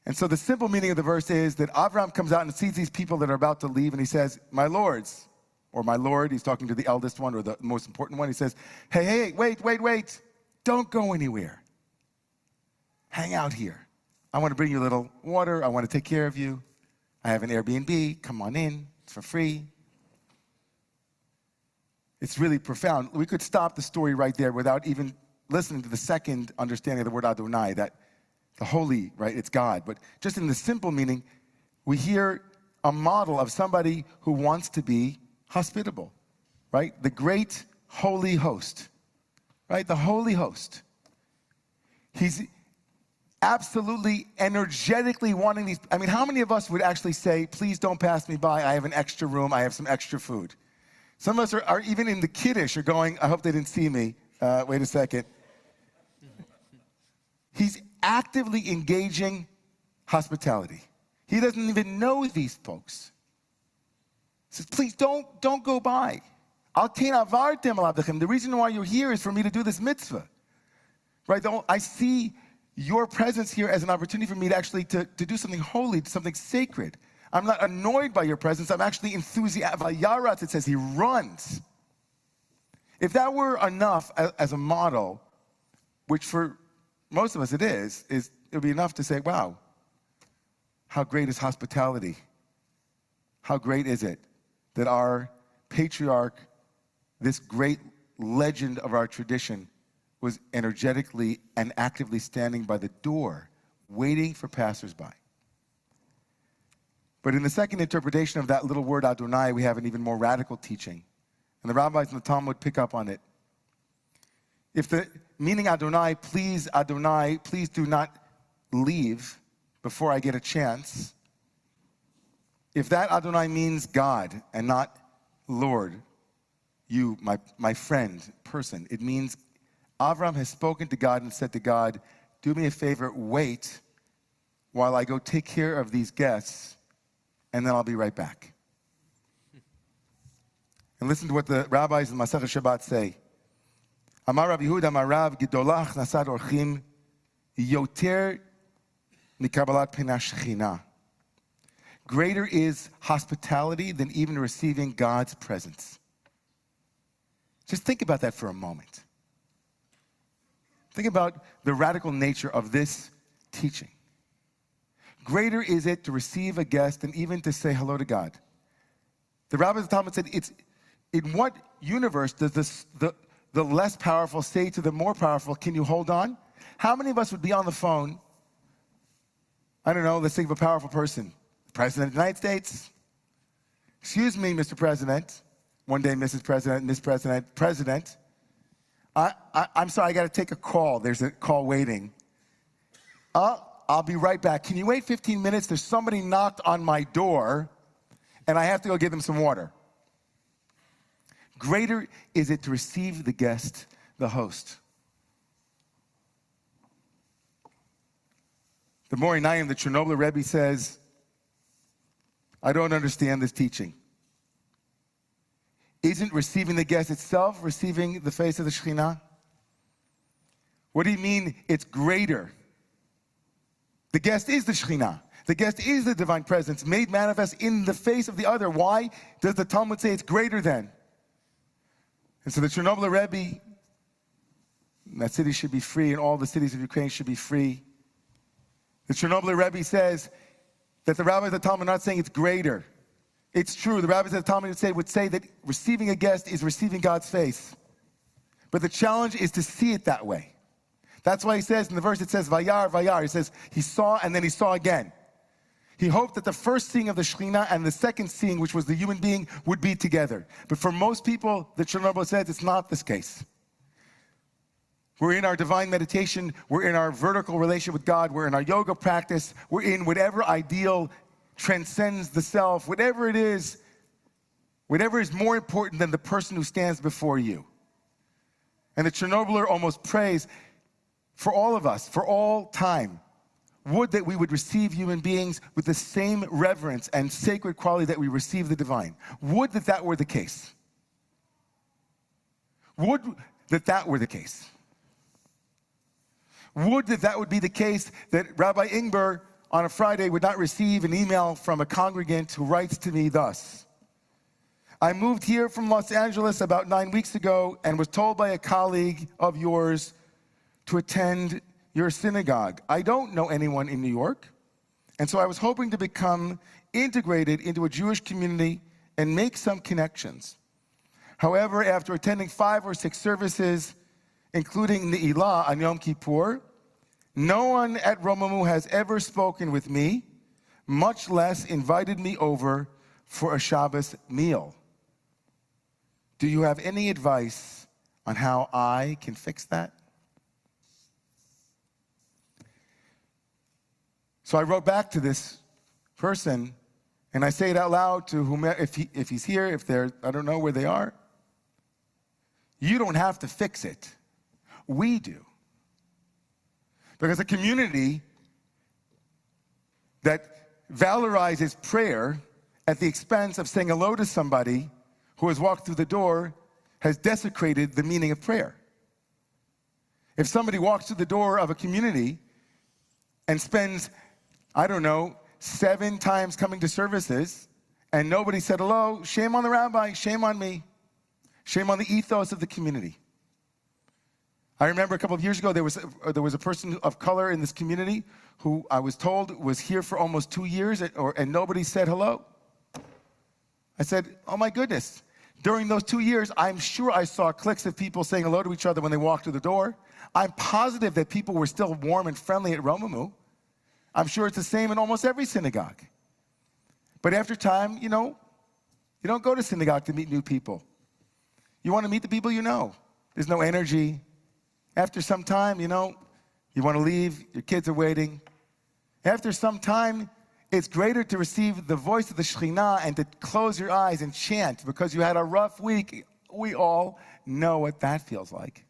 And so the simple meaning of the verse is that Avram comes out and sees these people that are about to leave, and he says, my lords, or my Lord, he's talking to the eldest one or the most important one. He says, hey, wait. Don't go anywhere. Hang out here. I want to bring you a little water. I want to take care of you. I have an Airbnb. Come on in. It's for free. It's really profound. We could stop the story right there without even listening to the second understanding of the word Adonai, that the holy, right, it's God. But just in the simple meaning, we hear a model of somebody who wants to be hospitable, right? The great holy host, right? The holy host. He's absolutely energetically wanting these. I mean, how many of us would actually say, please don't pass me by, I have an extra room, I have some extra food? Some of us are even in the kiddush are going, I hope they didn't see me. Wait a second. He's actively engaging hospitality. He doesn't even know these folks. He says, please don't go by. The reason why you're here is for me to do this mitzvah. Right? I see your presence here as an opportunity for me to actually to do something holy, something sacred. I'm not annoyed by your presence. I'm actually enthusiastic. Vayarat, it says he runs. If that were enough as a model, which for most of us it would be enough to say, wow, how great is hospitality? How great is it that our patriarch, this great legend of our tradition, was energetically and actively standing by the door, waiting for passersby. But in the second interpretation of that little word Adonai, we have an even more radical teaching. And the rabbis in the Talmud pick up on it. If the meaning Adonai, please do not leave before I get a chance. If that Adonai means God and not Lord, you, my friend, person, it means Avram has spoken to God and said to God, do me a favor, wait while I go take care of these guests, and then I'll be right back. And listen to what the rabbis in Masechet Shabbat say. Amar Rav Yehuda, Amar Rav, Gidolach Nasad Orchim, Yoter Mikabbalat Shechina. Greater is hospitality than even receiving God's presence. Just think about that for a moment. Think about the radical nature of this teaching. Greater is it to receive a guest than even to say hello to God. The rabbis of the Talmud said, in what universe does the less powerful say to the more powerful, can you hold on? How many of us would be on the phone, I don't know, let's think of a powerful person. President of the United States. Excuse me, Mr. President. One day, Mrs. President, Miss President, President. I'm sorry, I got to take a call. There's a call waiting. I'll be right back. Can you wait 15 minutes? There's somebody knocked on my door, and I have to go give them some water. Greater is it to receive the guest, the host. The Morinayim, the Chernobyl Rebbe says, I don't understand this teaching. Isn't receiving the guest itself receiving the face of the Shekhinah? What do you mean it's greater? The guest is the Shekhinah. The guest is the divine presence made manifest in the face of the other. Why does the Talmud say it's greater than? And so the Chernobyl Rebbe, that city should be free and all the cities of Ukraine should be free. The Chernobyl Rebbe says that the rabbis of the Talmud are not saying it's greater. It's true. The rabbis of the Talmud would say that receiving a guest is receiving God's face. But the challenge is to see it that way. That's why he says in the verse, it says, Vayar, Vayar. He says, he saw and then he saw again. He hoped that the first seeing of the Shekhinah and the second seeing, which was the human being, would be together. But for most people, the Chernobyl says it's not this case. We're in our divine meditation. We're in our vertical relationship with God. We're in our yoga practice. We're in whatever ideal transcends the self, whatever it is, whatever is more important than the person who stands before you. And the Chernobyler almost prays for all of us, for all time. Would that we would receive human beings with the same reverence and sacred quality that we receive the divine. Would that that were the case. Would that that were the case. Would that that would be the case, that Rabbi Ingber on a Friday would not receive an email from a congregant who writes to me thus. I moved here from Los Angeles about 9 weeks ago and was told by a colleague of yours to attend your synagogue. I don't know anyone in New York, and so I was hoping to become integrated into a Jewish community and make some connections. However, after attending 5 or 6 services, including Ne'ilah on Yom Kippur, no one at Romemu has ever spoken with me, much less invited me over for a Shabbos meal. Do you have any advice on how I can fix that? So I wrote back to this person, and I say it out loud to whomever, if he's here, if they're, I don't know where they are. You don't have to fix it. We do. Because a community that valorizes prayer at the expense of saying hello to somebody who has walked through the door has desecrated the meaning of prayer. If somebody walks through the door of a community and spends, I don't know, 7 times coming to services and nobody said hello, shame on the rabbi, shame on me, shame on the ethos of the community. I remember a couple of years ago, there was a person of color in this community who I was told was here for almost 2 years, and nobody said hello. I said, oh my goodness. During those 2 years, I'm sure I saw cliques of people saying hello to each other when they walked through the door. I'm positive that people were still warm and friendly at Romemu. I'm sure it's the same in almost every synagogue. But after time, you don't go to synagogue to meet new people. You want to meet the people you know. There's no energy. After some time, you want to leave, your kids are waiting. After some time, it's greater to receive the voice of the Shekhinah and to close your eyes and chant because you had a rough week. We all know what that feels like.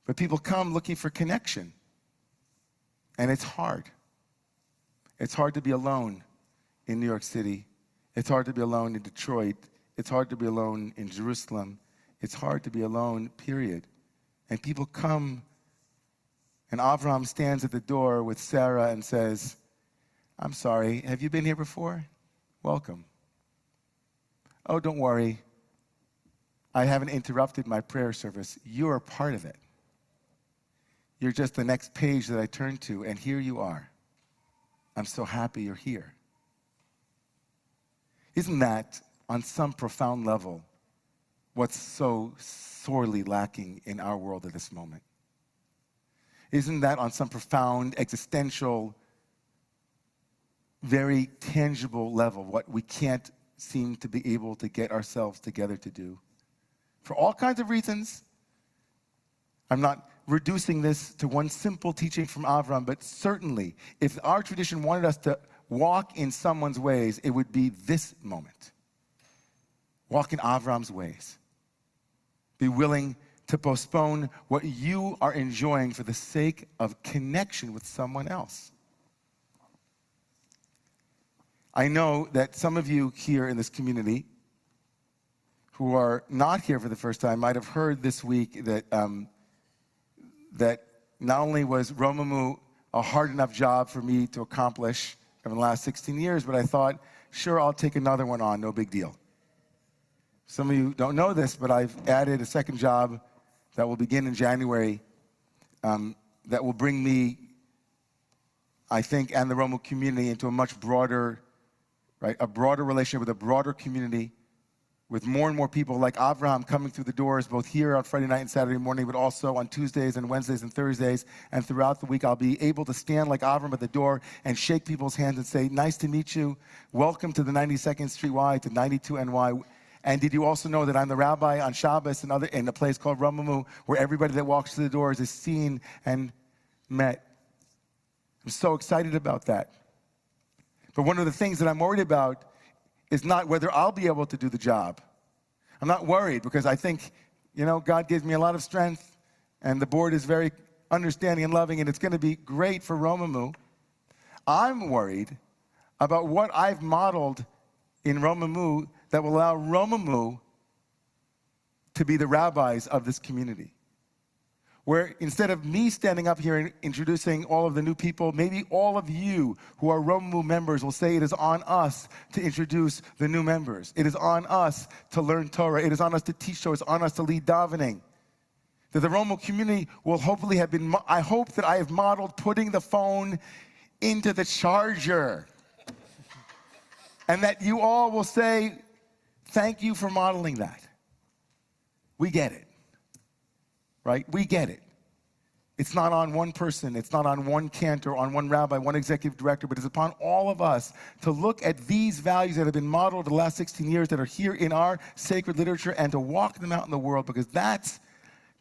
But people come looking for connection, and it's hard. It's hard to be alone in New York City. It's hard to be alone in Detroit. It's hard to be alone in Jerusalem. It's hard to be alone, period. And people come, and Avram stands at the door with Sarah and says, I'm sorry, have you been here before? Welcome. Oh, don't worry. I haven't interrupted my prayer service. You're a part of it. You're just the next page that I turn to, and here you are. I'm so happy you're here. Isn't that, on some profound level, what's so sorely lacking in our world at this moment? Isn't that on some profound, existential, very tangible level what we can't seem to be able to get ourselves together to do? For all kinds of reasons. I'm not reducing this to one simple teaching from Avram, but certainly, if our tradition wanted us to walk in someone's ways, it would be this moment. Walk in Avram's ways. Be willing to postpone what you are enjoying for the sake of connection with someone else. I know that some of you here in this community who are not here for the first time might have heard this week that, that not only was Romemu a hard enough job for me to accomplish over the last 16 years, but I thought, sure, I'll take another one on, no big deal. Some of you don't know this, but I've added a second job that will begin in January that will bring me, I think, and the Romemu community into a much broader, right, a broader relationship with a broader community, with more and more people like Avraham coming through the doors, both here on Friday night and Saturday morning, but also on Tuesdays and Wednesdays and Thursdays. And throughout the week, I'll be able to stand like Avraham at the door and shake people's hands and say, nice to meet you. Welcome to the 92nd Street Y, to 92 NY. And did you also know that I'm the rabbi on Shabbos and in a place called Romemu, where everybody that walks through the doors is seen and met? I'm so excited about that. But one of the things that I'm worried about is not whether I'll be able to do the job. I'm not worried because I think, God gives me a lot of strength and the board is very understanding and loving and it's going to be great for Romemu. I'm worried about what I've modeled in Romemu that will allow Romemu to be the rabbis of this community. Where instead of me standing up here and introducing all of the new people, maybe all of you who are Romemu members will say it is on us to introduce the new members. It is on us to learn Torah. It is on us to teach Torah. It's on us to lead davening. That the Romemu community will hopefully have been, I hope that I have modeled putting the phone into the charger. And that you all will say, thank you for modeling that. We get it. Right? We get it. It's not on one person. It's not on one cantor, on one rabbi, one executive director, but it's upon all of us to look at these values that have been modeled the last 16 years that are here in our sacred literature and to walk them out in the world, because that's,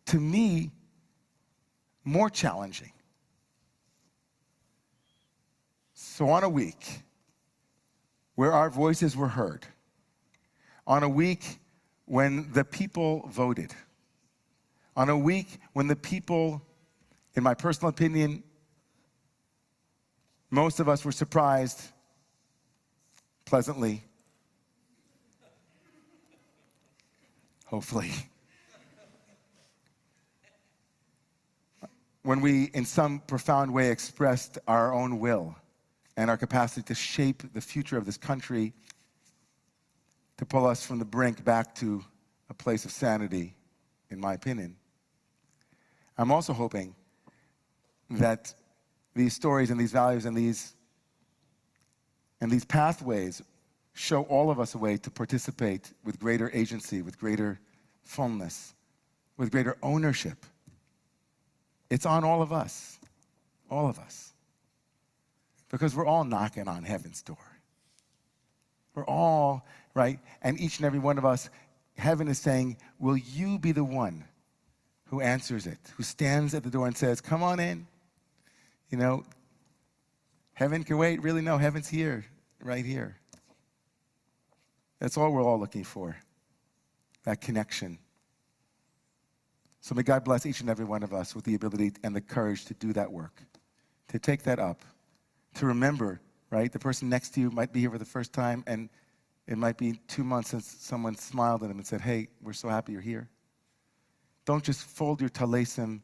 to me, more challenging. So on a week where our voices were heard, on a week when the people voted, on a week when the people, in my personal opinion, most of us were surprised, pleasantly, hopefully, when we, in some profound way, expressed our own will and our capacity to shape the future of this country, to pull us from the brink back to a place of sanity, in my opinion. I'm also hoping that these stories and these values and these pathways show all of us a way to participate with greater agency, with greater fullness, with greater ownership. It's on all of us, because we're all knocking on heaven's door. We're all, right? And each and every one of us, heaven is saying, will you be the one who answers it, who stands at the door and says, come on in. Heaven can wait. Really, no, heaven's here, right here. That's all we're all looking for, that connection. So may God bless each and every one of us with the ability and the courage to do that work, to take that up, to remember, right? The person next to you might be here for the first time, and it might be 2 months since someone smiled at them and said, hey, we're so happy you're here. Don't just fold your talesim,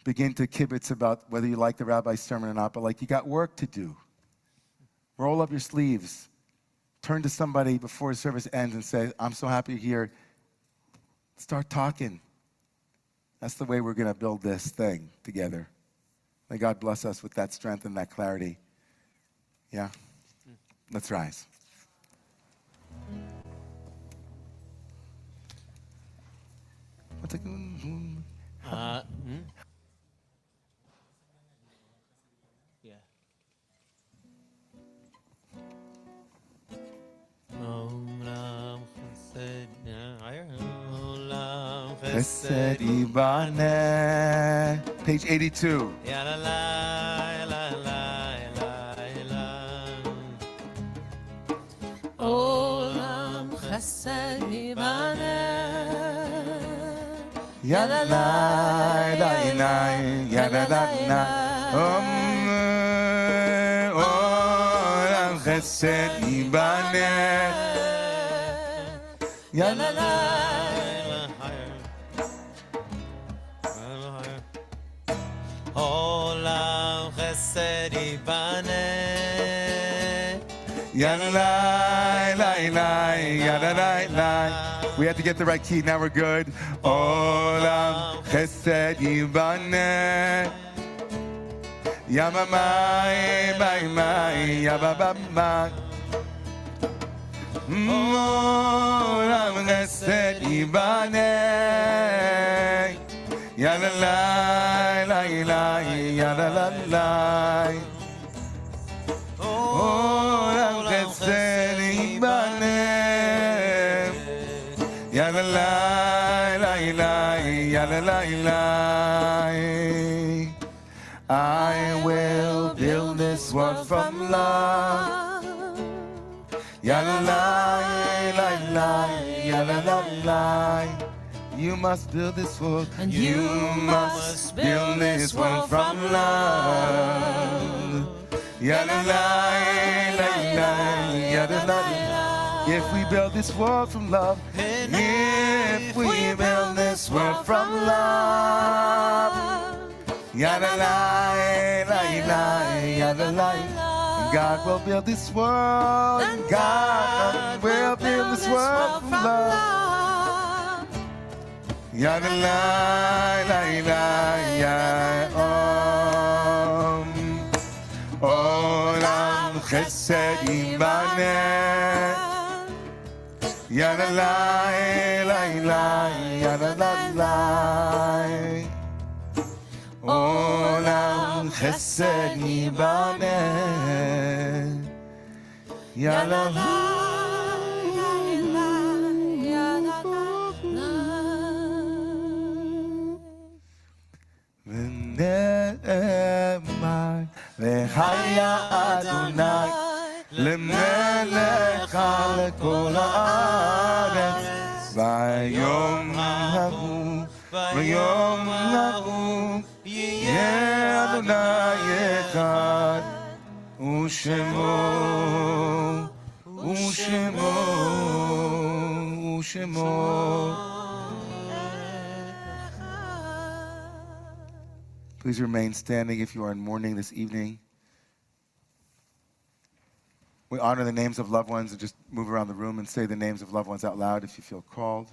begin to kibitz about whether you like the rabbi's sermon or not, but like you got work to do. Roll up your sleeves. Turn to somebody before the service ends and say, I'm so happy you're here. Start talking. That's the way we're going to build this thing together. May God bless us with that strength and that clarity. Yeah? Let's rise. Yeah. Olam chesed, olam Chesed Ibaneh. Page 82. Ya la la la la la la. Olam chesed ibaneh. Ya la la la la, ya la la la. Olam chesed chesed yibaneh. Ya la la. Olam chesed yibaneh. Ya la la la la, ya la la la. We had to get the right key. Now we're good. Olam chesed yibaneh. Ya ma mai mai mai, ya ba ba ba. Olam chesed yibaneh. Ya la la la la, ya la la la. Olam chesed yibaneh. Ya la la la la, ya la la la. I will build this world from love. Ya la la la la, ya la la la. You must build this world, and you must build this world from love. Ya la la la la, ya la la la. If we build this world from love, if we build this world from love, ya la la la la, ya la la. God will build this world, and God will build this world from love. Ya la la la la, ya Olam chesed yibaneh. Ya la la la la, ya la la la. Olam chesed yibaneh. Ya la la. ונאמר והיה אדוני למלך על כל הארץ ביום ההוא יהיה אדוני אחד ושמו Please remain standing if you are in mourning this evening. We honor the names of loved ones and just move around the room and say the names of loved ones out loud if you feel called.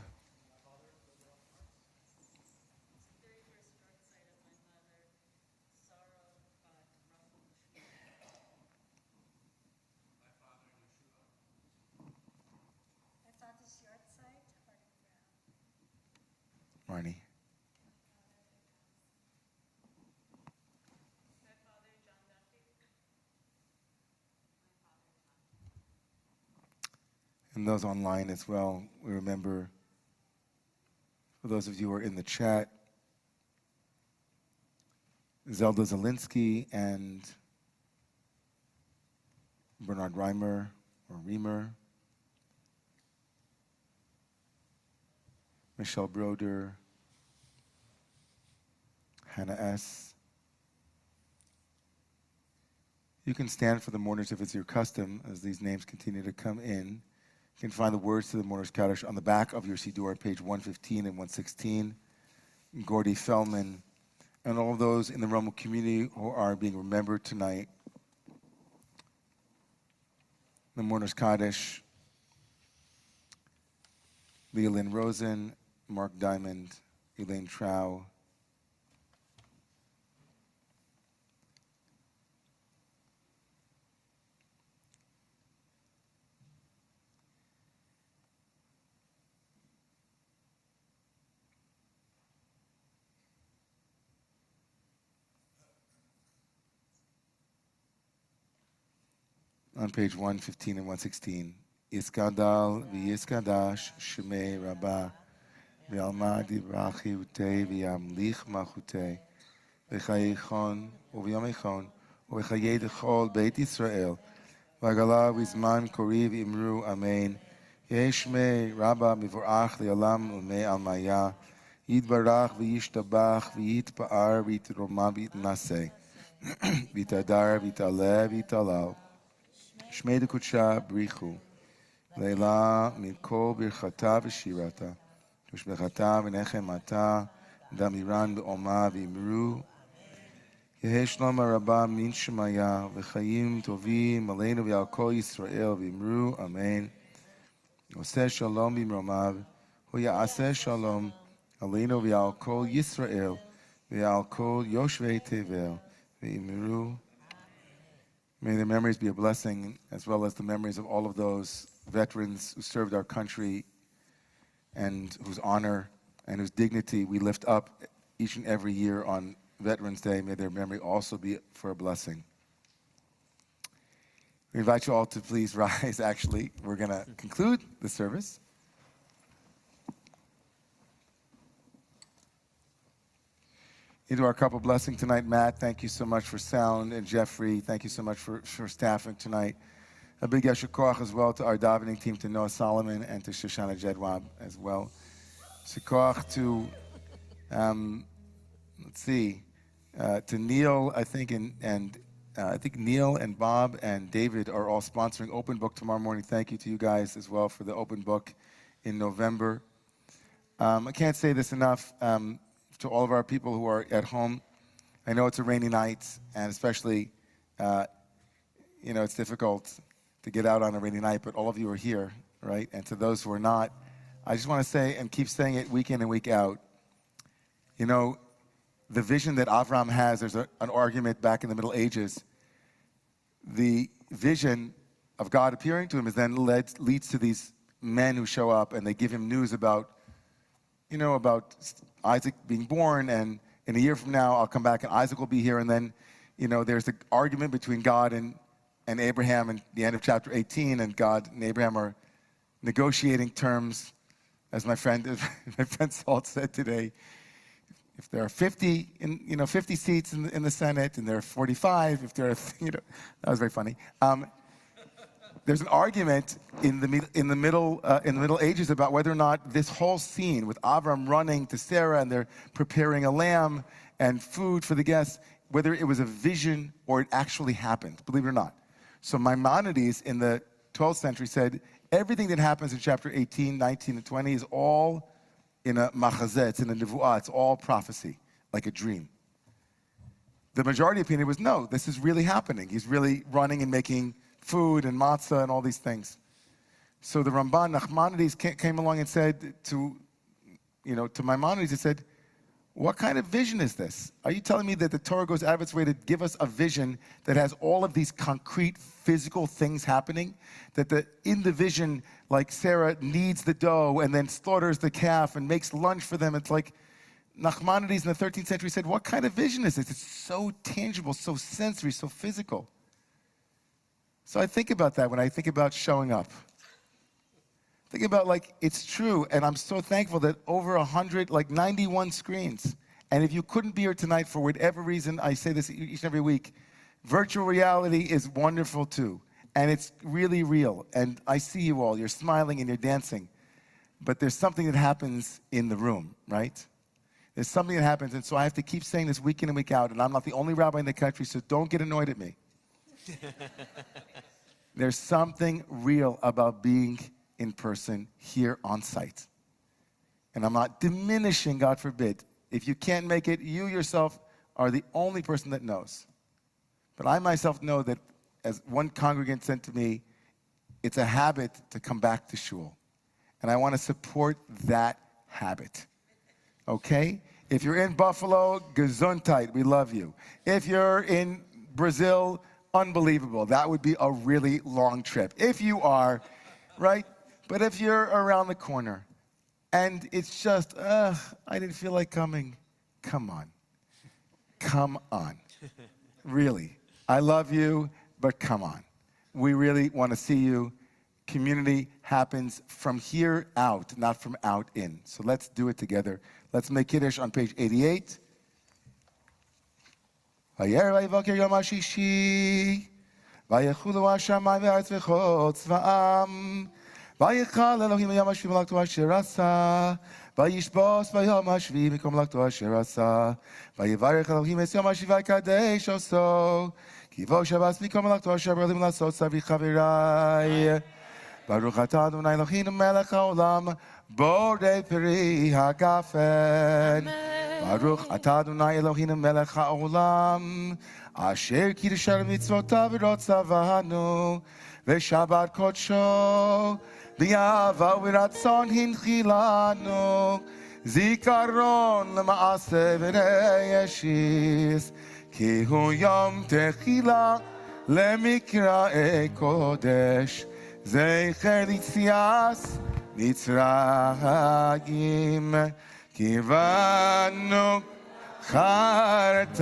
Marnie. And those online as well, we remember, for those of you who are in the chat, Zelda Zelinsky and Bernard Reimer, or Reamer, Michelle Broder, Hannah S. You can stand for the mourners if it's your custom, as these names continue to come in. You can find the words to the Mourner's Kaddish on the back of your Siddur, page 115 and 116. Gordy Feldman, and all of those in the Romemu community who are being remembered tonight. The Mourner's Kaddish, Leah Lynn Rosen, Mark Diamond, Elaine Trow, on page 115 and 116. Iskadal v'yiskadash shemei rabbah v'alma dibrachi utei v'yamlich machutei v'chayichon u'v'yamechon u'v'chayei d'chol beit Yisrael v'agala v'zman kori v'imru amen yeshmei rabbah mivorach li'alam u'mei almaya yitbarach v'yishtabach v'yitpa'ar v'yitroma v'yitnaseh v'yitadar v'yitaleh v'yitalal שמי דקודשה בריחו. לילה מכל ברכתה ושירתה. ושבחתה ונחמתה. דמירן בעומה ואמרו. יהי שלום הרבה מן שמיה וחיים טובים עלינו ועל כל ישראל ואמרו אמן. עושה שלום במרומיו, הוא יעשה שלום עלינו ועל כל ישראל ועל כל יושבי תבל ואמרו. May their memories be a blessing, as well as the memories of all of those veterans who served our country and whose honor and whose dignity we lift up each and every year on Veterans Day. May their memory also be for a blessing. We invite you all to please rise. Actually, we're going to conclude the service. Into our couple blessing tonight. Matt, thank you so much for sound, and Jeffrey, thank you so much for staffing tonight. A big yasher koach as well to our davening team, to Noah Solomon and to Shoshana Jedwab as well. Shikoach to, to Neil, I think, and I think Neil and Bob and David are all sponsoring Open Book tomorrow morning. Thank you to you guys as well for the Open Book in November. I can't say this enough. To all of our people who are at home, I know it's a rainy night, and especially, it's difficult to get out on a rainy night, but all of you are here, right? And to those who are not, I just want to say, and keep saying it week in and week out, the vision that Avram has, there's an argument back in the Middle Ages. The vision of God appearing to him is then leads to these men who show up, and they give him news about Isaac being born, and in a year from now, I'll come back and Isaac will be here. And then, there's the argument between God and Abraham in the end of chapter 18, and God and Abraham are negotiating terms. As my friend Salt said today, if there are 50 seats in the Senate, and there are 45, if there are, that was very funny. There's an argument in the Middle Ages about whether or not this whole scene with Avram running to Sarah and they're preparing a lamb and food for the guests, whether it was a vision or it actually happened, believe it or not. So Maimonides in the 12th century said everything that happens in chapter 18, 19, and 20 is all in a machazeh, it's in a nevuah, it's all prophecy, like a dream. The majority opinion was no, this is really happening. He's really running and making food and matzah and all these things. So the Ramban, Nachmanides, came along and said to Maimonides, he said, what kind of vision is this? Are you telling me that the Torah goes out of its way to give us a vision that has all of these concrete physical things happening? That in the vision, like Sarah kneads the dough and then slaughters the calf and makes lunch for them. It's like Nachmanides in the 13th century said, what kind of vision is this? It's so tangible, so sensory, so physical. So I think about that when I think about showing up. Think about, it's true, and I'm so thankful that over 100, 91 screens. And if you couldn't be here tonight for whatever reason, I say this each and every week, virtual reality is wonderful too. And it's really real. And I see you all, you're smiling and you're dancing. But there's something that happens in the room, right? There's something that happens, and so I have to keep saying this week in and week out, and I'm not the only rabbi in the country, so don't get annoyed at me. There's something real about being in person here on site. And I'm not diminishing, God forbid. If you can't make it, you yourself are the only person that knows. But I myself know that, as one congregant said to me, it's a habit to come back to shul. And I want to support that habit. Okay? If you're in Buffalo, gesundheit, we love you. If you're in Brazil, unbelievable. That would be a really long trip. If you are, right? But if you're around the corner and it's just, I didn't feel like coming, come on. Come on. Really. I love you, but come on. We really want to see you. Community happens from here out, not from out in. So let's do it together. Let's make Kiddush on page 88. וירא ויבוקר יום השישי, ויחולו השמיים והארץ וכל צבאם, ויכל אלוהים ביום השביעי מלאכתו אשר עשה, וישבוס ביום השביעי מכל מלאכתו אשר עשה, ויברך אלוהים את יום השביעי ויקדש עושו, כי בוא שבס מכל מלאכתו אשר ברלים לעשות סבי חבריי. ברוך אתה אדוני אלוהינו מלך העולם, בורא פרי הגפן. ברוך אתה אדוני אלוהינו מלך העולם, אשר קידשנו מצוותיו ורוצה בנו, ושבת קודשו, באהבה ורצון הנחילנו, זיכרון למעשה וראשיס, כי הוא יום תחילה למקראי קודש, זכר ליציאס מצרים, כי בנו חרת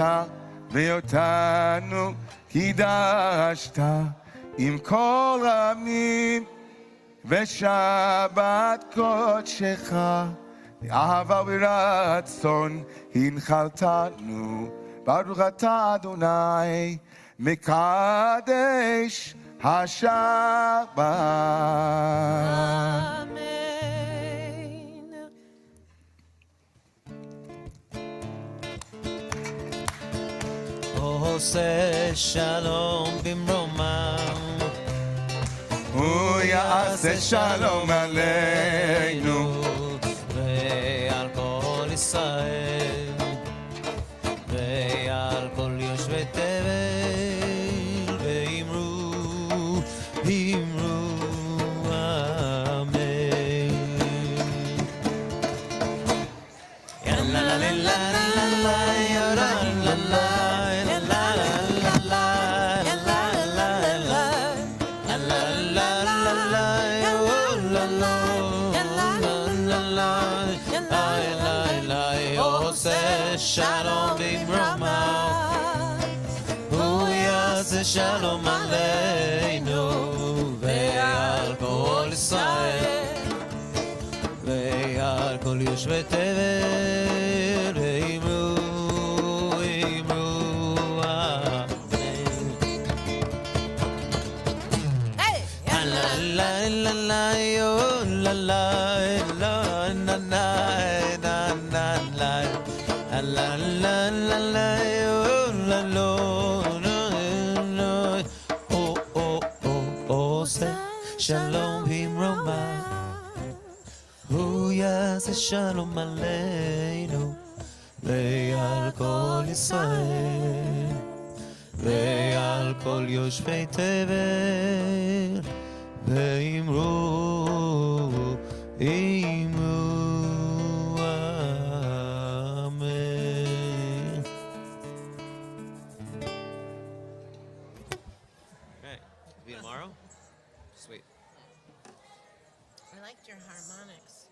ואותנו קידשת עם כל עמים, ושבת קודשך באהבה ורצון הנחלתנו. ברוך אתה אדוני מקדש השבת. Amen. עושה שלום במרומם, הוא יעשה שלום עלינו ועל כל ישראל, ועל כל יושבי תבל, ואמרו, אמרו אמן. יאללה לה לה לה לה לה יאללה לה לה שלום במרומיו, הוא יעשה שלום עלינו ועל כל ישראל ועל כל יושבי תבל, ואמרו, אמרו אמן. לה לה לה לה יו לה לה לה נה נה נה נה לה la la la la oh la lo no no oh oh oh oh say shalom bimroma, hu yaseh shalom aleinu ve'al kol Yisrael ve'al kol yoshvei tevel, ve'imru imru. Tomorrow? Sweet. I liked your harmonics.